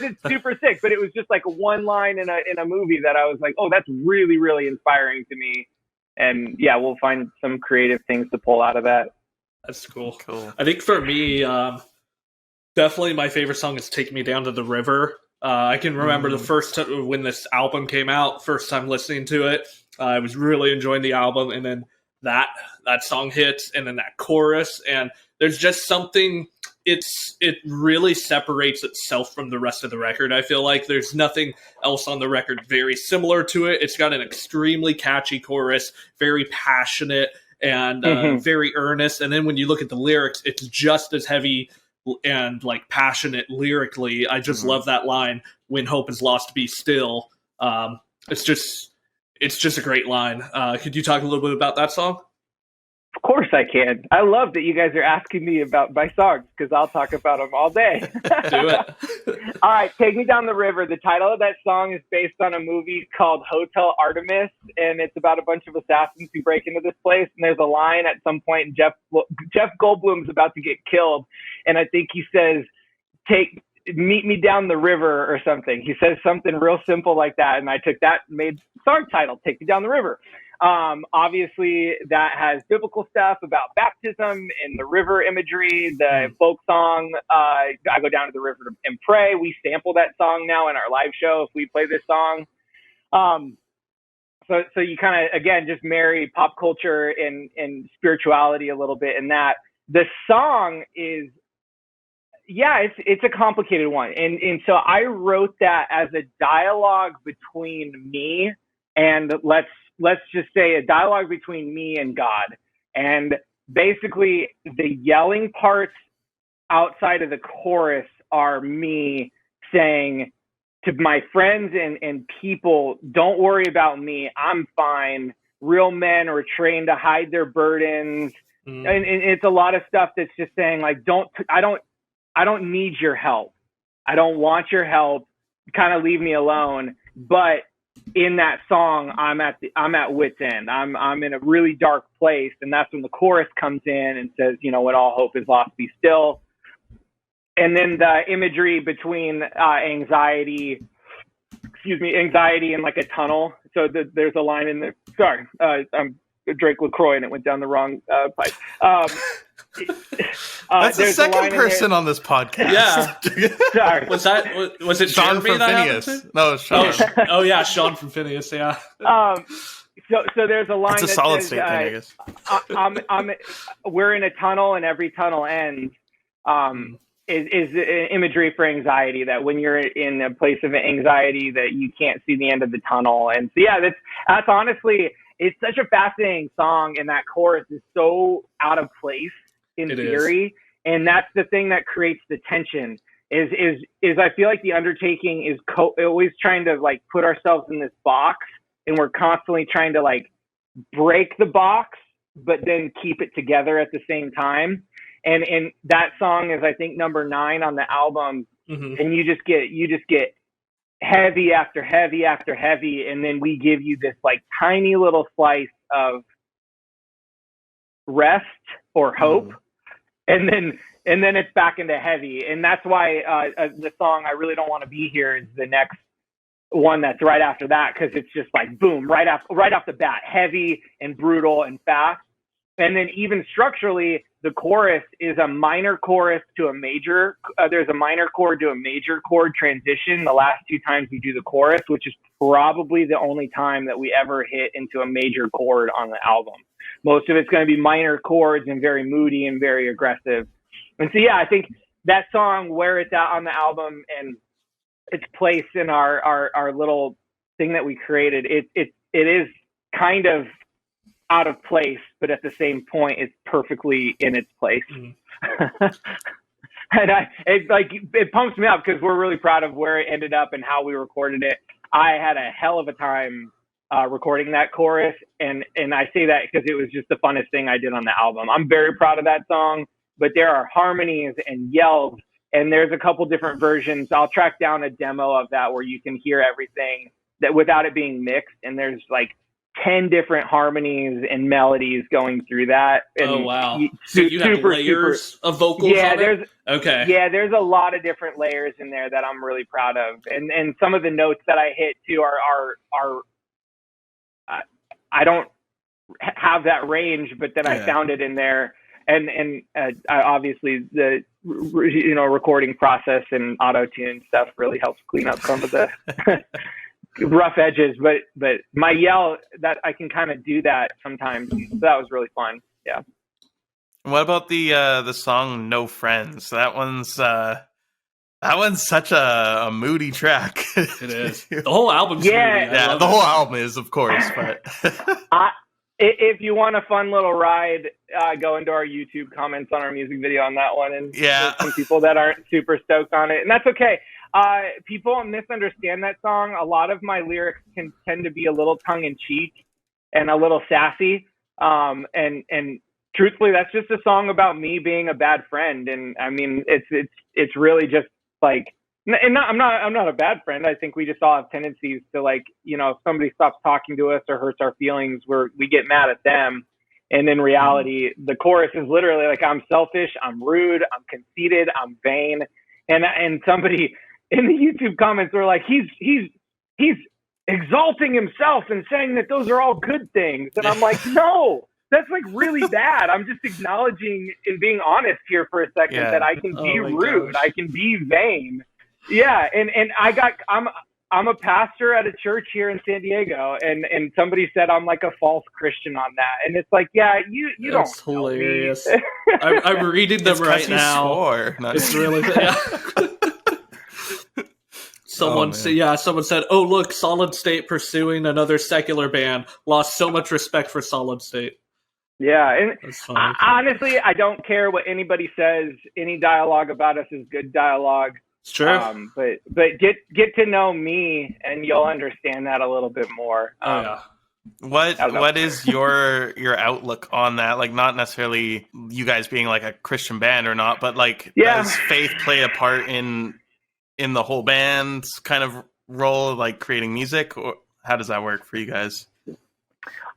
it's super sick. But it was just like one line in a movie that I was like, oh, that's really, really inspiring to me. And yeah, we'll find some creative things to pull out of that. That's cool. I think for me, definitely my favorite song is "Take Me Down to the River." I can remember the first time when this album came out, first time listening to it, I was really enjoying the album, and then that song hits, and then that chorus, and there's just something, it really separates itself from the rest of the record. I feel like there's nothing else on the record very similar to it. It's got an extremely catchy chorus, very passionate and very earnest, and then when you look at the lyrics, it's just as heavy and like passionate lyrically. I just love that line, "When hope is lost, be still." It's just a great line. Could you talk a little bit about that song? Of course I can. I love that you guys are asking me about my songs because I'll talk about them all day. Do it. All right, Take Me Down the River. The title of that song is based on a movie called Hotel Artemis, and it's about a bunch of assassins who break into this place. And there's a line at some point, and Jeff Goldblum's about to get killed, and I think he says, meet me down the river or something. He says something real simple like that, and I took that and made song title, Take Me Down the River. Obviously that has biblical stuff about baptism and the river imagery, the folk song, I go down to the river and pray. We sample that song now in our live show if we play this song. So you kind of, again, just marry pop culture and spirituality a little bit in that. The song is, it's a complicated one. And so I wrote that as a dialogue between me and let's just say a dialogue between me and God. And basically the yelling parts outside of the chorus are me saying to my friends and people, don't worry about me. I'm fine. Real men are trained to hide their burdens. And it's a lot of stuff that's just saying like, I don't need your help. I don't want your help. Kind of leave me alone. But in that song, I'm at wit's end. I'm in a really dark place, and that's when the chorus comes in and says, when all hope is lost, be still. And then the imagery between anxiety and like a tunnel. So there's a line in there. Sorry, I drank LaCroix and it went down the wrong pipe. That's the second person on this podcast. Yeah. Sorry. Was it Sean Jeremy from Phineas? No, it's Sean. Oh yeah, Sean from Phineas. Yeah. So there's a line. It's a that solid says, statement, I guess. We're in a tunnel, and every tunnel ends. Is imagery for anxiety, that when you're in a place of anxiety that you can't see the end of the tunnel. And so that's honestly, it's such a fascinating song, and that chorus is so out of place in theory. And that's the thing that creates the tension is I feel like the Undertaking is always trying to like put ourselves in this box, and we're constantly trying to like break the box, but then keep it together at the same time. And that song is, I think, number 9 on the album. And you just get heavy after heavy after heavy. And then we give you this like tiny little slice of rest or hope. And then it's back into heavy. And that's why the song I Really Don't Want to Be Here is the next one that's right after that. Cause it's just like, boom, right off the bat, heavy and brutal and fast. And then even structurally, the chorus is a minor chorus to a major. There's a minor chord to a major chord transition the last 2 times we do the chorus, which is probably the only time that we ever hit into a major chord on the album. Most of it's going to be minor chords and very moody and very aggressive. And so, I think that song, where it's at on the album and its place in our little thing that we created, it is kind of out of place, but at the same point, it's perfectly in its place. And it pumps me up because we're really proud of where it ended up and how we recorded it. I had a hell of a time recording that chorus, and I say that because it was just the funnest thing I did on the album. I'm very proud of that song, but there are harmonies and yells, and there's a couple different versions. I'll track down a demo of that where you can hear everything that without it being mixed, and there's like 10 different harmonies and melodies going through that. And oh wow! So you have layers of vocals. Yeah, there's a lot of different layers in there that I'm really proud of, and some of the notes that I hit too are I don't have that range, but then I found it in there, and obviously the recording process and auto-tune stuff really helps clean up some of the rough edges, but my yell, that I can kind of do that sometimes. So that was really fun. Yeah. What about the song "No Friends"? That one's such a moody track. It is. The whole album's moody. Yeah, the whole album is, of course. But if you want a fun little ride, go into our YouTube comments on our music video on that one, and there's some people that aren't super stoked on it, and that's okay. People misunderstand that song. A lot of my lyrics can tend to be a little tongue-in-cheek and a little sassy, and truthfully, that's just a song about me being a bad friend. And I mean, it's really just like, and I'm not a bad friend. I think we just all have tendencies to, like, you know, if somebody stops talking to us or hurts our feelings, we get mad at them. And in reality, the chorus is literally like, I'm selfish, I'm rude, I'm conceited, I'm vain. And somebody in the YouTube comments were like, he's exalting himself and saying that those are all good things. And I'm like, no, that's like really bad. I'm just acknowledging and being honest here for a second that I can be rude. Gosh. I can be vain. Yeah. And I'm a pastor at a church here in San Diego, and somebody said I'm like a false Christian on that. And it's like, yeah, you That's don't know hilarious. me. I'm reading them right now. Swore. It's really Someone said, "Oh, look, Solid State pursuing another secular band. Lost so much respect for Solid State." Yeah, and honestly, I don't care what anybody says. Any dialogue about us is good dialogue. It's true. But get to know me, and you'll understand that a little bit more. What is your outlook on that? Like, not necessarily you guys being like a Christian band or not, but like, does faith play a part in the whole band's kind of role, like creating music, or how does that work for you guys?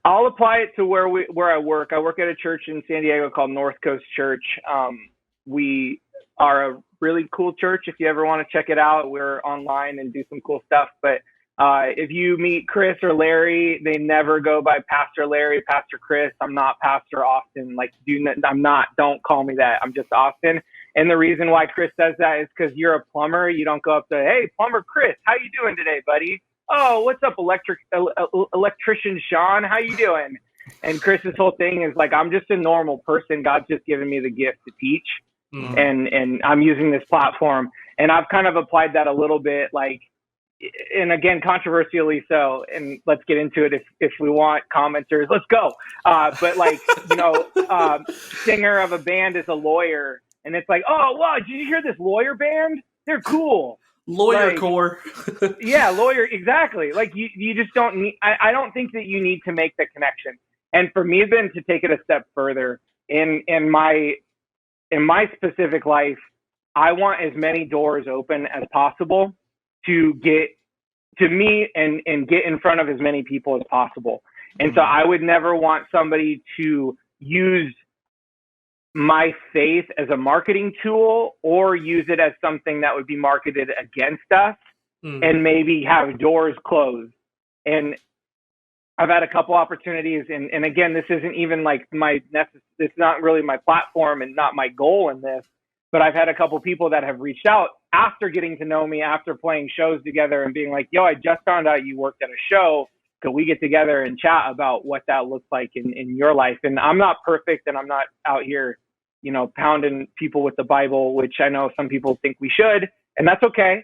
I'll apply it to where I work. I work at a church in San Diego called North Coast Church. We are a really cool church. If you ever want to check it out, we're online and do some cool stuff. But if you meet Chris or Larry, they never go by Pastor Larry, Pastor Chris. I'm not Pastor Austin. Like, I'm not. Don't call me that. I'm just Austin. And the reason why Chris says that is because you're a plumber. You don't go up to, hey, plumber Chris, how you doing today, buddy? Oh, what's up, electrician Sean? How you doing? And Chris's whole thing is like, I'm just a normal person. God's just given me the gift to teach, and I'm using this platform. And I've kind of applied that a little bit, like, and again, controversially so. And let's get into it if we want commenters. Let's go. But like, you know, singer of a band is a lawyer, and it's like, oh, wow, did you hear this lawyer band? They're cool. Lawyer core. Yeah, lawyer, exactly. Like, you just don't need, I don't think that you need to make the connection. And for me, then, to take it a step further, in my specific life, I want as many doors open as possible to get to meet and get in front of as many people as possible. And so I would never want somebody to use my faith as a marketing tool or use it as something that would be marketed against us and maybe have doors closed. And I've had a couple opportunities, and again, this isn't even like it's not really my platform and not my goal in this, but I've had a couple people that have reached out after getting to know me, after playing shows together, and being like, yo, I just found out you worked at a show. Could we get together and chat about what that looks like in your life? And I'm not perfect, and I'm not out here, you know, pounding people with the Bible, which I know some people think we should, and that's okay.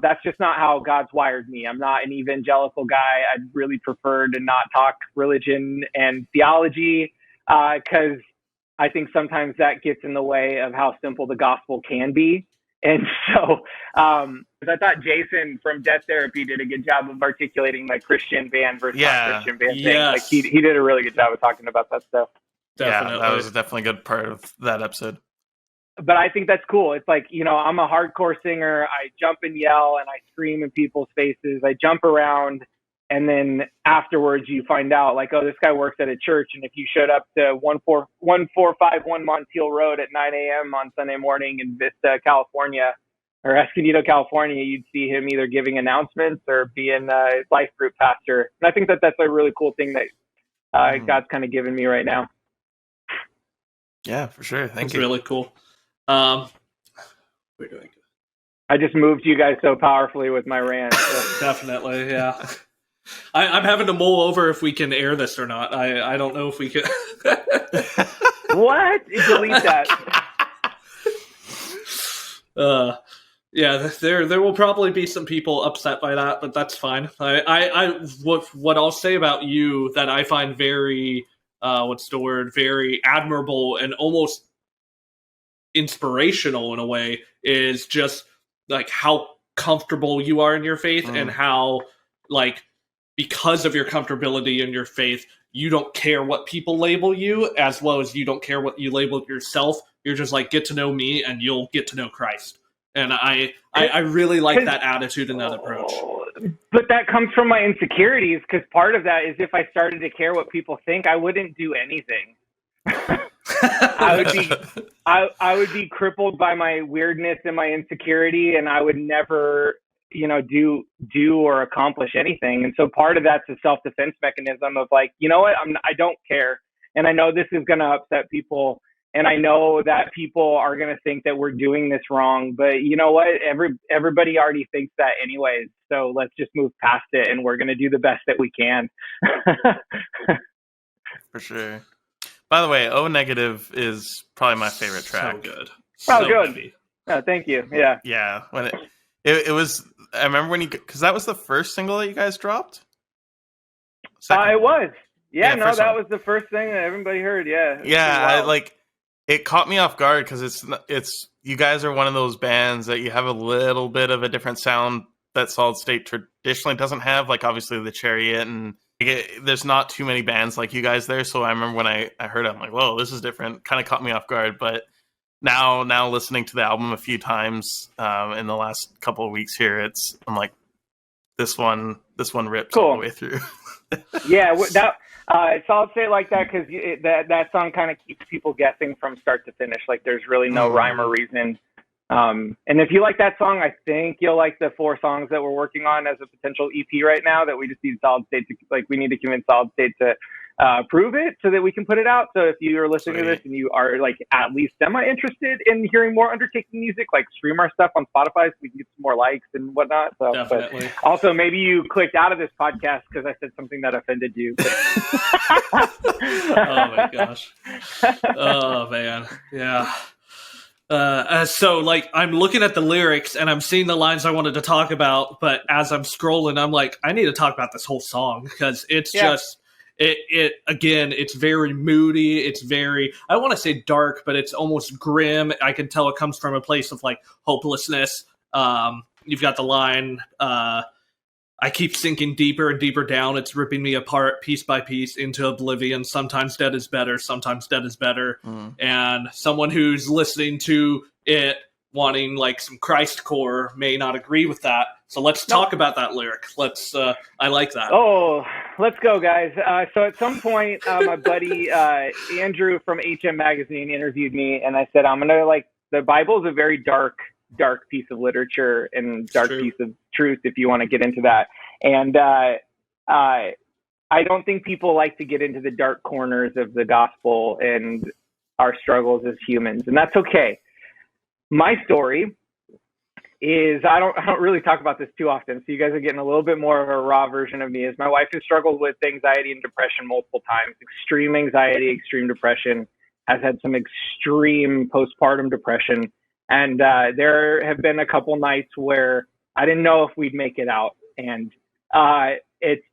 That's just not how God's wired me. I'm not an evangelical guy. I'd really prefer to not talk religion and theology, because I think sometimes that gets in the way of how simple the gospel can be. And so I thought Jason from Death Therapy did a good job of articulating like Christian band versus non-Christian band thing. Like he did a really good job of talking about that stuff. Definitely. Yeah, that was definitely a good part of that episode. But I think that's cool. It's like, you know, I'm a hardcore singer. I jump and yell and I scream in people's faces. I jump around. And then afterwards you find out like, oh, this guy works at a church. And if you showed up to 1451 Montiel Road at 9 a.m. on Sunday morning in Vista, California, or Escondido, California, you'd see him either giving announcements or being a life group pastor. And I think that that's a really cool thing that God's kind of given me right now. Yeah, for sure. Thank you. It's really cool. Where do I go? I just moved you guys so powerfully with my rant. So. Definitely, yeah. I'm having to mull over if we can air this or not. I don't know if we can. What? Delete that. Yeah, there will probably be some people upset by that, but that's fine. What I'll say about you that I find very very admirable and almost inspirational in a way is just like how comfortable you are in your faith and how like because of your comfortability and your faith, you don't care what people label you, as well as you don't care what you label yourself. You're just like, get to know me and you'll get to know Christ. And I really like that attitude and that approach. But that comes from my insecurities, because part of that is if I started to care what people think, I wouldn't do anything. I would be crippled by my weirdness and my insecurity, and I would never, do or accomplish anything. And so part of that's a self-defense mechanism of like, you know what, I don't care, and I know this is going to upset people, and I know that people are going to think that we're doing this wrong, but you know what, everybody already thinks that anyways, so let's just move past it, and we're going to do the best that we can. For sure. By the way, O Negative is probably my favorite track. So good. So good. Oh, thank you. Yeah. Yeah. When it was, I remember because that was the first single that you guys dropped? It was. Yeah, no, that one. was the first thing that everybody heard. Yeah. Yeah. It caught me off guard because it's, you guys are one of those bands that you have a little bit of a different sound that Solid State traditionally doesn't have. Like obviously the Chariot and, there's not too many bands like you guys there, so I remember when I heard it, I'm like, whoa, this is different. Kind of caught me off guard, but now listening to the album a few times in the last couple of weeks here, I'm like, this one rips all the way through. Yeah, Solid State like that because that song kind of keeps people guessing from start to finish. Like there's really no rhyme or reason. And if you like that song, I think you'll like the 4 songs that we're working on as a potential EP right now that we just need Solid State to, we need to convince Solid State to approve it so that we can put it out. So if you are listening to this and you are at least semi-interested in hearing more Undertaking music, stream our stuff on Spotify so we can get some more likes and whatnot. So, definitely. But also maybe you clicked out of this podcast because I said something that offended you. Oh my gosh. Oh man. Yeah. So I'm looking at the lyrics and I'm seeing the lines I wanted to talk about, but as I'm scrolling, I'm like, I need to talk about this whole song because it's just, again, it's very moody. It's very, I want to say dark, but it's almost grim. I can tell it comes from a place of hopelessness. You've got the line, I keep sinking deeper and deeper down. It's ripping me apart piece by piece into oblivion. Sometimes dead is better. Sometimes dead is better. And someone who's listening to it wanting some Christcore may not agree with that. So let's talk about that lyric. I like that. Oh, let's go, guys. So at some point, my buddy Andrew from HM Magazine interviewed me, and I said, I'm going to the Bible is a very dark piece of literature and dark piece of truth if you want to get into that. And I don't think people like to get into the dark corners of the gospel and our struggles as humans, and that's okay. My story is I don't really talk about this too often, so you guys are getting a little bit more of a raw version of me. Is my wife has struggled with anxiety and depression multiple times, extreme anxiety, extreme depression, has had some extreme postpartum depression. And there have been a couple nights where I didn't know if we'd make it out, and it's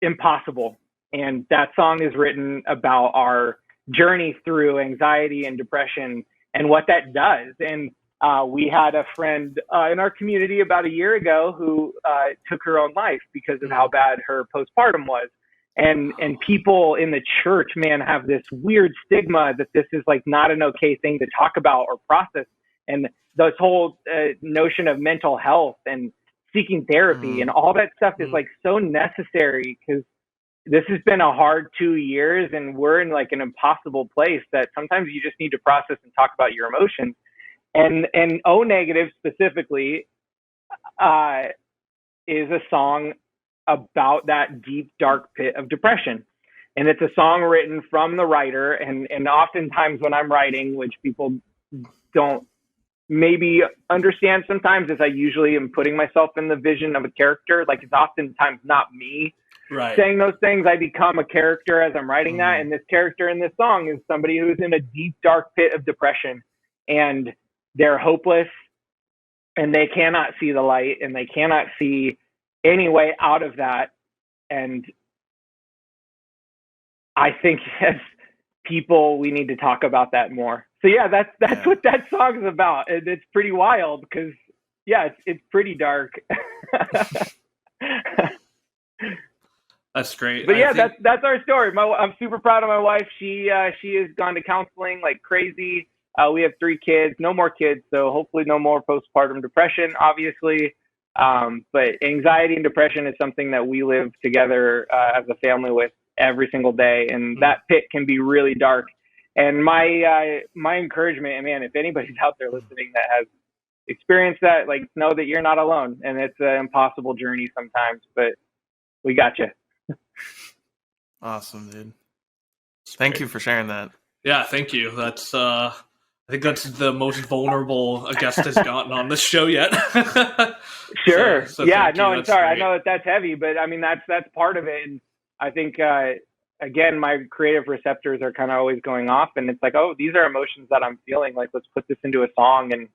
impossible. And that song is written about our journey through anxiety and depression and what that does. And we had a friend in our community about a year ago who took her own life because of how bad her postpartum was. And people in the church, man, have this weird stigma that this is not an okay thing to talk about or process. And this whole notion of mental health and seeking therapy and all that stuff is so necessary because this has been a hard 2 years and we're in an impossible place that sometimes you just need to process and talk about your emotions. And O Negative specifically is a song about that deep, dark pit of depression. And it's a song written from the writer. And oftentimes when I'm writing, which people don't maybe understand sometimes, is I usually am putting myself in the vision of a character. It's oftentimes not me saying those things. I become a character as I'm writing that. And this character in this song is somebody who's in a deep, dark pit of depression. And they're hopeless. And they cannot see the light. And they cannot see any way out of that. And I think as people, we need to talk about that more. So yeah, that's what that song is about. And it's pretty wild because it's pretty dark. That's great. But yeah, that's our story. I'm super proud of my wife. She has gone to counseling like crazy. We have 3 kids, no more kids, so hopefully no more postpartum depression, obviously. But anxiety and depression is something that we live together as a family with every single day, and that pit can be really dark. And my encouragement, and man, if anybody's out there listening that has experienced that, like, know that you're not alone, and it's an impossible journey sometimes, but we got you. Awesome, dude. Thank you for sharing that. Yeah, thank you. That's I think that's the most vulnerable a guest has gotten on this show yet. Sure. So yeah, no, I'm sorry. Great. I know that's heavy, but I mean, that's part of it. And I think, again, my creative receptors are kind of always going off, and it's like, oh, these are emotions that I'm feeling. Like, let's put this into a song. And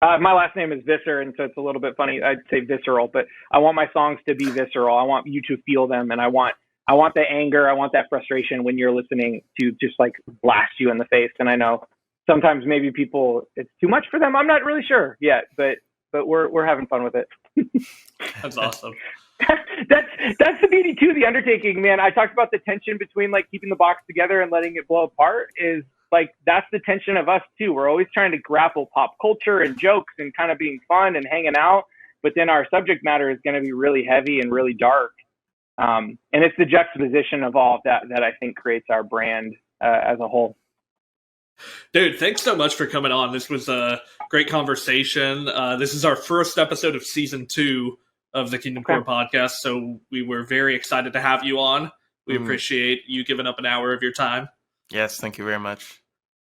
my last name is Visser, and so it's a little bit funny. I'd say visceral, but I want my songs to be visceral. I want you to feel them, and I want the anger. I want that frustration when you're listening to just like blast you in the face. And I know sometimes maybe people, it's too much for them. I'm not really sure yet, but we're having fun with it. That's awesome. That's the beauty too. The Undertaking, man. I talked about the tension between like keeping the box together and letting it blow apart. Is like that's the tension of us too. We're always trying to grapple pop culture and jokes and kind of being fun and hanging out, but then our subject matter is going to be really heavy and really dark. And it's the juxtaposition of all of that I think creates our brand as a whole. Dude, thanks so much for coming on. This was a great conversation. This is our first episode of season 2 of the KingdomCore podcast, so we were very excited to have you on. We appreciate you giving up an hour of your time. Yes, thank you very much.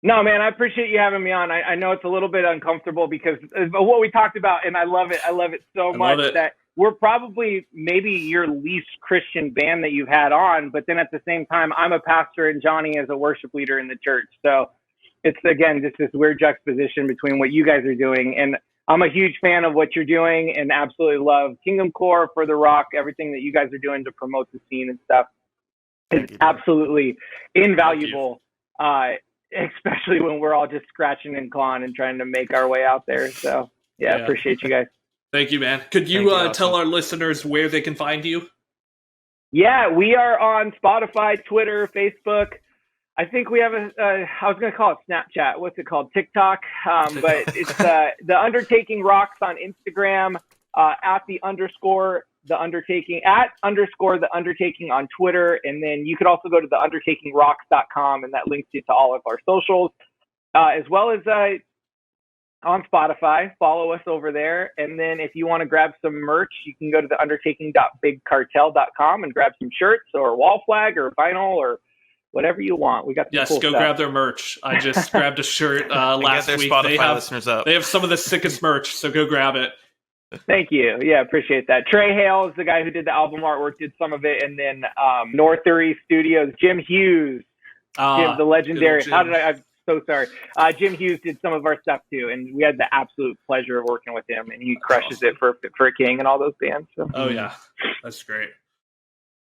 No, man, I appreciate you having me on. I know it's a little bit uncomfortable because of what we talked about, and I love it. I love it so much that we're probably maybe your least Christian band that you've had on, but then at the same time, I'm a pastor and Johnny is a worship leader in the church. So it's, again, just this weird juxtaposition between what you guys are doing. And I'm a huge fan of what you're doing and absolutely love KingdomCore, For the Rock, everything that you guys are doing to promote the scene and stuff. It's absolutely invaluable, especially when we're all just scratching and clawing and trying to make our way out there. So, yeah. Appreciate you guys. Thank you, man. Could you tell our listeners where they can find you? Yeah, we are on Spotify, Twitter, Facebook. I think we have I was going to call it Snapchat. What's it called? TikTok. But it's The Undertaking Rocks on Instagram, at the Undertaking on Twitter. And then you could also go to theundertakingrocks.com, and that links you to all of our socials, as well as on Spotify. Follow us over there. And then if you want to grab some merch, you can go to theundertaking.bigcartel.com and grab some shirts or wall flag or vinyl or whatever you want. We got some cool stuff. Grab their merch. I just grabbed a shirt last week. They have some of the sickest merch, so go grab it. Thank you. Yeah, appreciate that. Trey Hale is the guy who did the album artwork, did some of it, and then Northery Studios, Jim Hughes, Jim, the legendary. I'm so sorry. Jim Hughes did some of our stuff too, and we had the absolute pleasure of working with him, and he crushes it for King and all those bands. So. Oh yeah, that's great.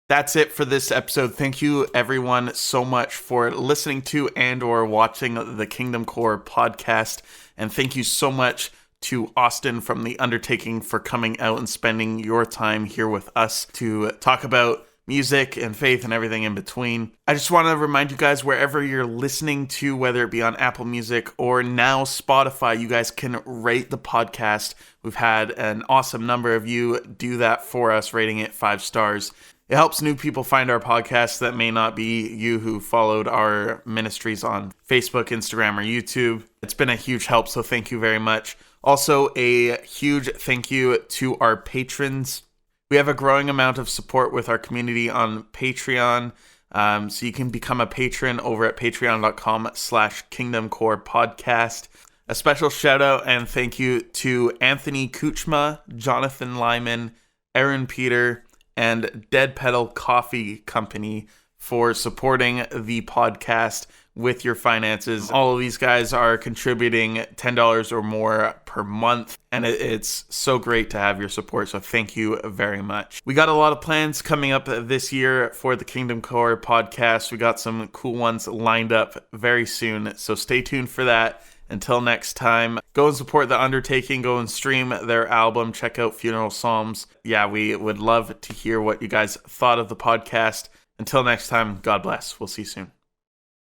That's it for this episode. Thank you, everyone, so much for listening to and or watching the KingdomCore podcast. And thank you so much to Austin from The Undertaking for coming out and spending your time here with us to talk about music and faith and everything in between. I just want to remind you guys, wherever you're listening to, whether it be on Apple Music or now Spotify, you guys can rate the podcast. We've had an awesome number of you do that for us, rating it 5 stars. It helps new people find our podcast that may not be you who followed our ministries on Facebook, Instagram, or YouTube. It's been a huge help, so thank you very much. Also, a huge thank you to our patrons. We have a growing amount of support with our community on Patreon, so you can become a patron over at patreon.com/KingdomCore podcast. A special shout out and thank you to Anthony Kuchma, Jonathan Lyman, Aaron Peter, and Dead Pedal Coffee Company for supporting the podcast with your finances. All of these guys are contributing $10 or more per month, and it's so great to have your support, so thank you very much. We got a lot of plans coming up this year for the KingdomCore podcast. We got some cool ones lined up very soon, so stay tuned for that. Until next time, go and support The Undertaking, go and stream their album, check out Funeral Psalms. Yeah, we would love to hear what you guys thought of the podcast. Until next time, God bless. We'll see you soon.